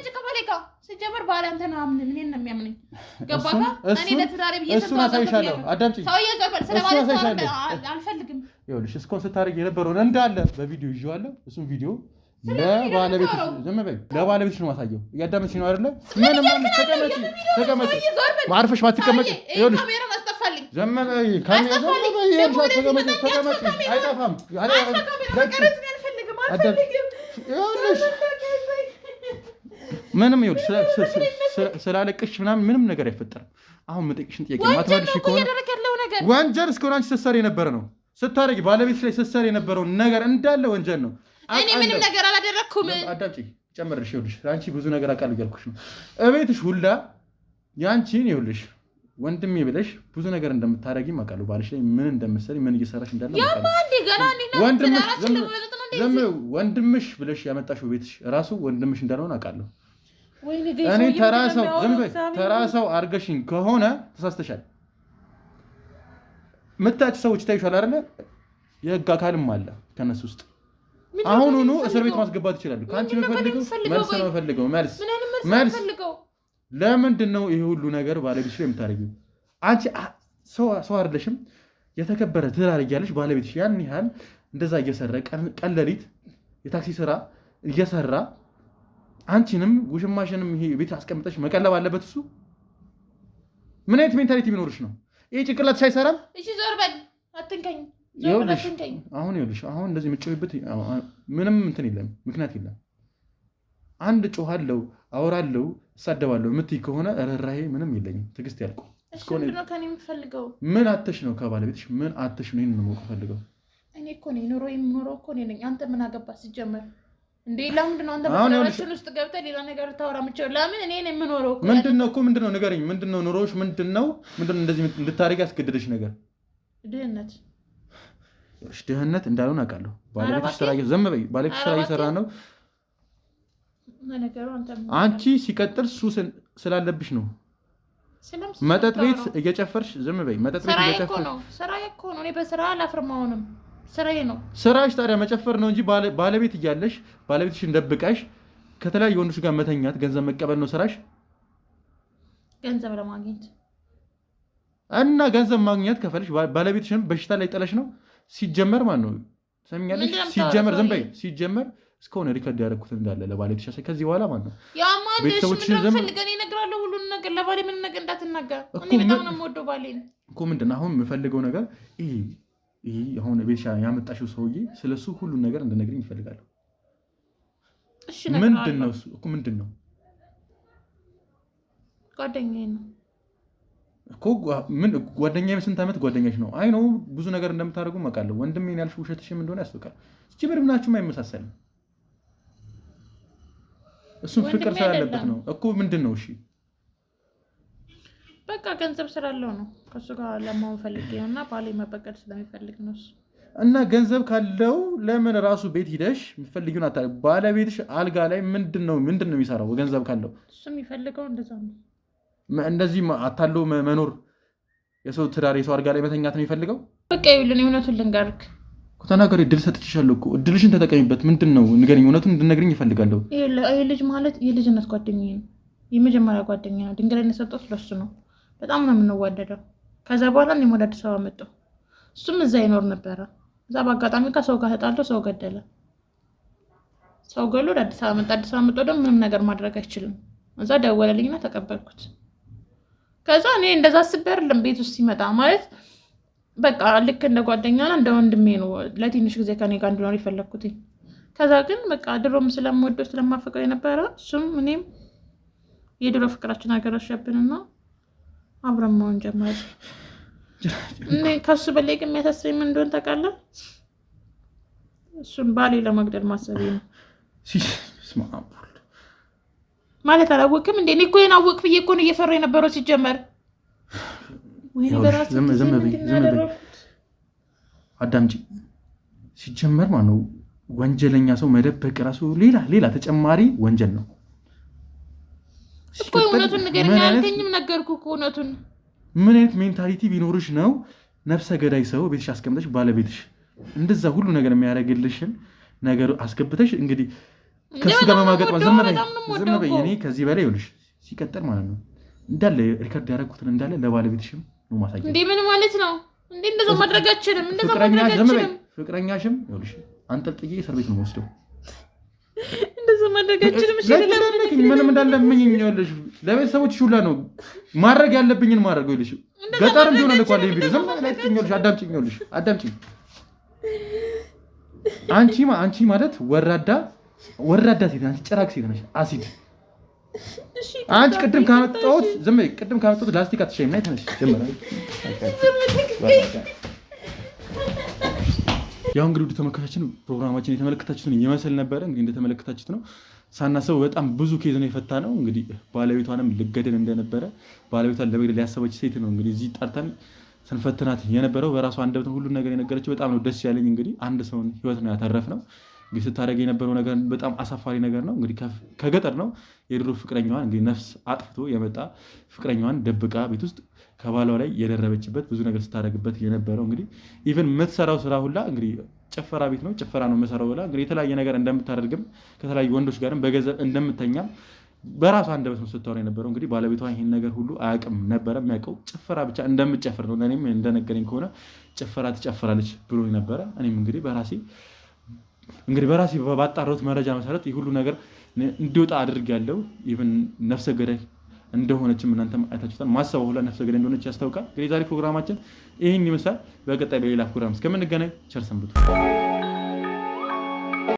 ሲጀመር ባለ አንተ ነው አምን ምን ነው የሚያምነኝ? ገባካ? እኔ ለትዳሬ ብዬ እሱን አሳይሻለሁ። አዳምጪኝ። ሰውዬ ዘርበል ስለማለት አልፈልግም። ይኸውልሽ እስካሁን ስታደርጊ የነበረውን እንዳለ በቪዲዮ ይዤዋለሁ። እሱን ቪዲዮ ለባለቤትሽ ዝም በይ። ለባለቤትሽ ነው ማሳየው። እያዳመጥሽ ነው አይደለ? ምንም ተቀመጪ። ማርፈሽ ባትቀመጪ ይኸውልሽ ካሜራውን አስጠፋልኝ። ዝም በይ። ተቀመጪ። አይጠፋም። ምንም ይኸውልሽ ስላለቅሽ ምንም ነገር አይፈጠርም። አሁን የምጠይቅሽን ጥያቄ ማትመልሽ ከሆነ ወንጀል እስከሆነ አንቺ ስትሰሪ የነበረ ነው። ስታደርጊ ባለቤትሽ ላይ ስትሰሪ የነበረውን ነገር እንዳለ ወንጀል ነው። እኔ ምንም ነገር አላደረኩም። አዳምጪኝ ጨምርሽ። ይኸውልሽ አንቺ ብዙ ነገር አውቃለሁ እያልኩሽ ነው። እቤትሽ ሁላ ያንቺን ይኸውልሽ ወንድሜ ብለሽ ብዙ ነገር እንደምታደርጊም አውቃለሁ። ባልሽ ላይ ምን እንደምትሰሪ ምን እየሰራሽ እንዳለ ወንድምሽ ብለሽ ያመጣሽው ቤትሽ ራሱ ወንድምሽ እንዳልሆነ አውቃለሁ። እኔ ተራ ሰው አድርገሽኝ ከሆነ ተሳስተሻል። ምታች ሰዎች ታይሻል አይደለ? የህግ አካልም አለ ከነሱ ውስጥ አሁኑኑ እስር ቤት ማስገባት ይችላሉ። ከአንቺ የምፈልገው መልስ ነው የምፈልገው መልስ። ለምንድን ነው ይሄ ሁሉ ነገር ባለቤትሽ ላይ የምታደርጊው? አንቺ ሰው አይደለሽም። የተከበረ ትዳር እያለሽ ባለቤትሽ ያን ያህል እንደዛ እየሰራ ቀን ሌሊት የታክሲ ስራ እየሰራ አንቺንም ውሽማሽንም ይሄ ቤት አስቀምጠሽ መቀለብ አለበት እሱ? ምን አይነት ሜንታሊቲ ቢኖርሽ ነው? ይሄ ጭንቅላትሽ አይሰራም? እሺ ዞር በል አትንከኝ። አሁን እንደዚህ የምትጮህበት ምንም እንትን የለም፣ ምክንያት የለም። አንድ ጮሃለሁ፣ አወራለሁ፣ እሳደባለሁ የምትይ ከሆነ ርህራሄ ምንም የለኝም። ትዕግስት ያልቀው ምን አተሽ ነው? ከባለቤትሽ ምን አተሽ ነው? ይሄን ነው የምፈልገው። እኔ እኮ ነኝ ኑሮ የምኖረው እኮ ነኝ። አንተ ምን አገባህ ሲጀመር? እንዴ ለምንድን ነው አንተ በራስህ ውስጥ ገብተህ ሌላ ነገር ታወራ የምትችለው? ለምን እኔ ነኝ የምኖረው እኮ። ምንድነው ንገረኝ። ምንድነው ኑሮሽ? ምንድነው እንደዚህ እንድታደርጊ ያስገድደሽ ነገር? ድህነት እንዳልሆነ አውቃለሁ። ባለቤትሽ ስራ እየሰራ ነው። አንቺ ሲቀጥል ሱስ ስላለብሽ ነው። መጠጥ ቤት እየጨፈርሽ ዝም በይ። መጠጥ ቤት እየጨፈርሽ ስራዬ እኮ ነው። እኔ በስራ አላፍርም። አሁንም ስራዬ ነው። ስራሽ ታዲያ መጨፈር ነው እንጂ ባለቤት እያለሽ ባለቤትሽን ደብቀሽ ከተለያዩ ወንዶች ጋር መተኛት ገንዘብ መቀበል ነው ስራሽ? ገንዘብ ለማግኘት እና ገንዘብ ማግኘት ከፈልሽ ባለቤትሽን በሽታ ላይ ጥለሽ ነው ሲጀመር። ማን ነው ሰምኛለሽ? ሲጀመር ዝም በይ። ሲጀመር እስከሆነ ሪከርድ ያደረኩት እንዳለ ለባለቤትሽ ያሳይ። ከዚህ በኋላ ማን ነው ቤተሰቦችሽን ፈልገን ይነግራለሁ ሁሉን ነገር። ለባሌ ምን ነገር እንዳትናገር። እኔ በጣም ነው የምወደው ባሌን እኮ። ምንድን ነው አሁን የምፈልገው ነገር ይሄ አሁን ቤትሽ ያመጣሽው ሰውዬ ስለሱ ሁሉን ነገር እንድነግሪኝ ይፈልጋለሁ። እሺ ምንድን ነው እሱ እኮ? ምንድን ነው? ጓደኛዬ ነው። እኮ ምን ጓደኛዬ ስንት ዓመት ጓደኛሽ ነው? አይ ነው ብዙ ነገር እንደምታደርጉ አውቃለሁ። ወንድሜን ያልሽው ውሸትሽም እንደሆነ ያስታውቃል። ሲጀምር ምናችሁም አይመሳሰልም። እሱም ፍቅር ስላለበት ነው እኮ ምንድን ነው? እሺ በቃ ገንዘብ ስላለው ነው ከሱ ጋር ለማውን ፈልጌው እና ባሌ መበቀል ስለሚፈልግ ነው እሱ። እና ገንዘብ ካለው ለምን ራሱ ቤት ሂደሽ የምትፈልጊውን አታደርጊ? ባለቤትሽ አልጋ ላይ ምንድን ነው የሚሰራው? ገንዘብ ካለው እሱ የሚፈልገው እንደዛ ነው። እንደዚህ አታለው መኖር የሰው ትዳር የሰው አልጋ ላይ መተኛት ነው የሚፈልገው። በቃ ይኸውልህ እውነቱን ልንገርክ ተናገሪ። እድል ሰጥቼሻለሁ እኮ እድልሽን ተጠቀሚበት። ምንድን ነው ንገሪኝ፣ እውነቱን እንድነግሪኝ እፈልጋለሁ። ይሄ ልጅ ማለት የልጅነት ጓደኛዬ ነው፣ የመጀመሪያ ጓደኛዬ ነው። ድንግልና የሰጠሁት ለሱ ነው። በጣም ነው የምንዋደደው። ከዛ በኋላ እኔም ወደ አዲስ አበባ መጣሁ። እሱም እዛ ይኖር ነበረ። እዛ በአጋጣሚ ከሰው ጋር ተጣልቶ ሰው ገደለ። ሰው ገሎ ወደ አዲስ አበባ መጣ። አዲስ አበባ መጣሁ ደግሞ ምንም ነገር ማድረግ አይችልም። እዛ ደወለልኝና ተቀበልኩት። ከዛ እኔ እንደዛ አስቤ አይደለም ቤት ውስጥ ሲመጣ ማለት በቃ ልክ እንደ ጓደኛና እንደ ወንድሜ ነው ለትንሽ ጊዜ ከኔ ጋር እንዲኖር የፈለግኩት። ከዛ ግን በቃ ድሮም ስለምወደው ስለማፈቅረው የነበረ እሱም እኔም የድሮ ፍቅራችን አገረሸብንና አብረን መሆን ጀመረ። እኔ ከሱ በላይ ግን የሚያሳስበኝ ምን እንደሆነ ታውቃለህ? እሱን ባሌ ለመግደል ማሰቤ ነው። ማለት አላወቅም እንዴ? እኔ እኮ ይሄን አወቅ ብዬ እኮ ነው እየፈራሁ የነበረው ሲጀመር። አዳምጪ። ሲጀመር ማለት ነው ወንጀለኛ ሰው መደበቅ ራሱ ሌላ ተጨማሪ ወንጀል ነው እኮ። እውነቱን ንገረኝ አልከኝም? ነገርኩህ እኮ እውነቱን። ምን አይነት ሜንታሊቲ ቢኖርሽ ነው ነፍሰ ገዳይ ሰው ቤትሽ አስቀምጠሽ ባለቤትሽ እንደዛ ሁሉ ነገር የሚያደርግልሽን ነገር አስገብተሽ እንግዲህ ከሱ ጋር መማገጥ ዝም በይ። እኔ ከዚህ በላይ ይኸውልሽ ሲቀጥል ማለት ነው እንዳለ ሪከርድ ያደረኩትን እንዳለ ለባለቤትሽም ነው ማሳየት። እንዴ ምን ማለት ነው እንዴ? እንደዛ ማድረግ አትችልም። ፍቅረኛሽም ይኸውልሽ አንጠልጥዬ እስር ቤት ነው የምወስደው። እንደዛ ማድረግ አትችልም። እሺ ምንም እንዳለምኝ ይኸውልሽ ለቤተሰቦችሽ ሁላ ነው ማድረግ ያለብኝን ማድረግ። ይኸውልሽ ገጠርም ቢሆን ልኳል ይሄ ቪዲዮ ዝም ብለሽ ይኸውልሽ አዳምጪኝ። ይኸውልሽ አዳምጪኝ። አንቺ ማለት ወራዳ ሴት ነሽ፣ ጭራቅ ሴት ነሽ። አሲድ አንቺ ቅድም ካመጣሁት ላስቲክ አትሸይም ናይ ተነሽ ጀመረ። ያው እንግዲህ ወደ ተመልካቾችን ፕሮግራማችን የተመለከታችሁትን ይመስል ነበረ። እንግዲህ እንደተመለከታችሁት ነው ሳናሰው በጣም ብዙ ኬዝ ነው የፈታ ነው። እንግዲህ ባለቤቷንም ልገደል እንደነበረ ባለቤቷን ለመግደል ያሰበች ሴት ነው እንግዲህ እዚህ ጠርተን ስንፈትናት የነበረው። በራሷ አንደበት ሁሉን ነገር የነገረችው በጣም ነው ደስ ያለኝ። እንግዲህ አንድ ሰውን ህይወት ነው ያተረፍነው። እንግዲህ ስታደርግ የነበረው ነገር በጣም አሳፋሪ ነገር ነው። እንግዲህ ከገጠር ነው የድሮ ፍቅረኛዋን እንግዲህ ነፍስ አጥፍቶ የመጣ ፍቅረኛዋን ደብቃ ቤት ውስጥ ከባሏ ላይ የደረበችበት ብዙ ነገር ስታደርግበት የነበረው እንግዲህ ኢቨን የምትሰራው ስራ ሁላ እንግዲህ ጭፈራ ቤት ነው ጭፈራ ነው የምሰራው ብላ እንግዲህ የተለያየ ነገር እንደምታደርግም ከተለያዩ ወንዶች ጋርም በገንዘብ እንደምተኛም በራሷ አንደበት ነው ስታወራ የነበረው። እንግዲህ ባለቤቷ ይሄን ነገር ሁሉ አያውቅም ነበረ። የሚያውቀው ጭፈራ ብቻ እንደምትጨፍር ነው። እኔም እንደነገረኝ ከሆነ ጭፈራ ትጨፍራለች ብሎ ነበረ። እኔም እንግዲህ በራሴ ባጣራሁት መረጃ መሰረት ይህ ሁሉ ነገር እንዲወጣ አድርጌያለሁ። ኢቭን ነፍሰ ገዳይ እንደሆነችም እናንተም አይታችሁታል። ማሰባው ሁላ ነፍሰ ገዳይ እንደሆነች ያስታውቃል። እንግዲህ ዛሬ ፕሮግራማችን ይህን ይመስላል። በቀጣይ በሌላ ፕሮግራም እስከምንገናኝ ቸር ሰንብቱ።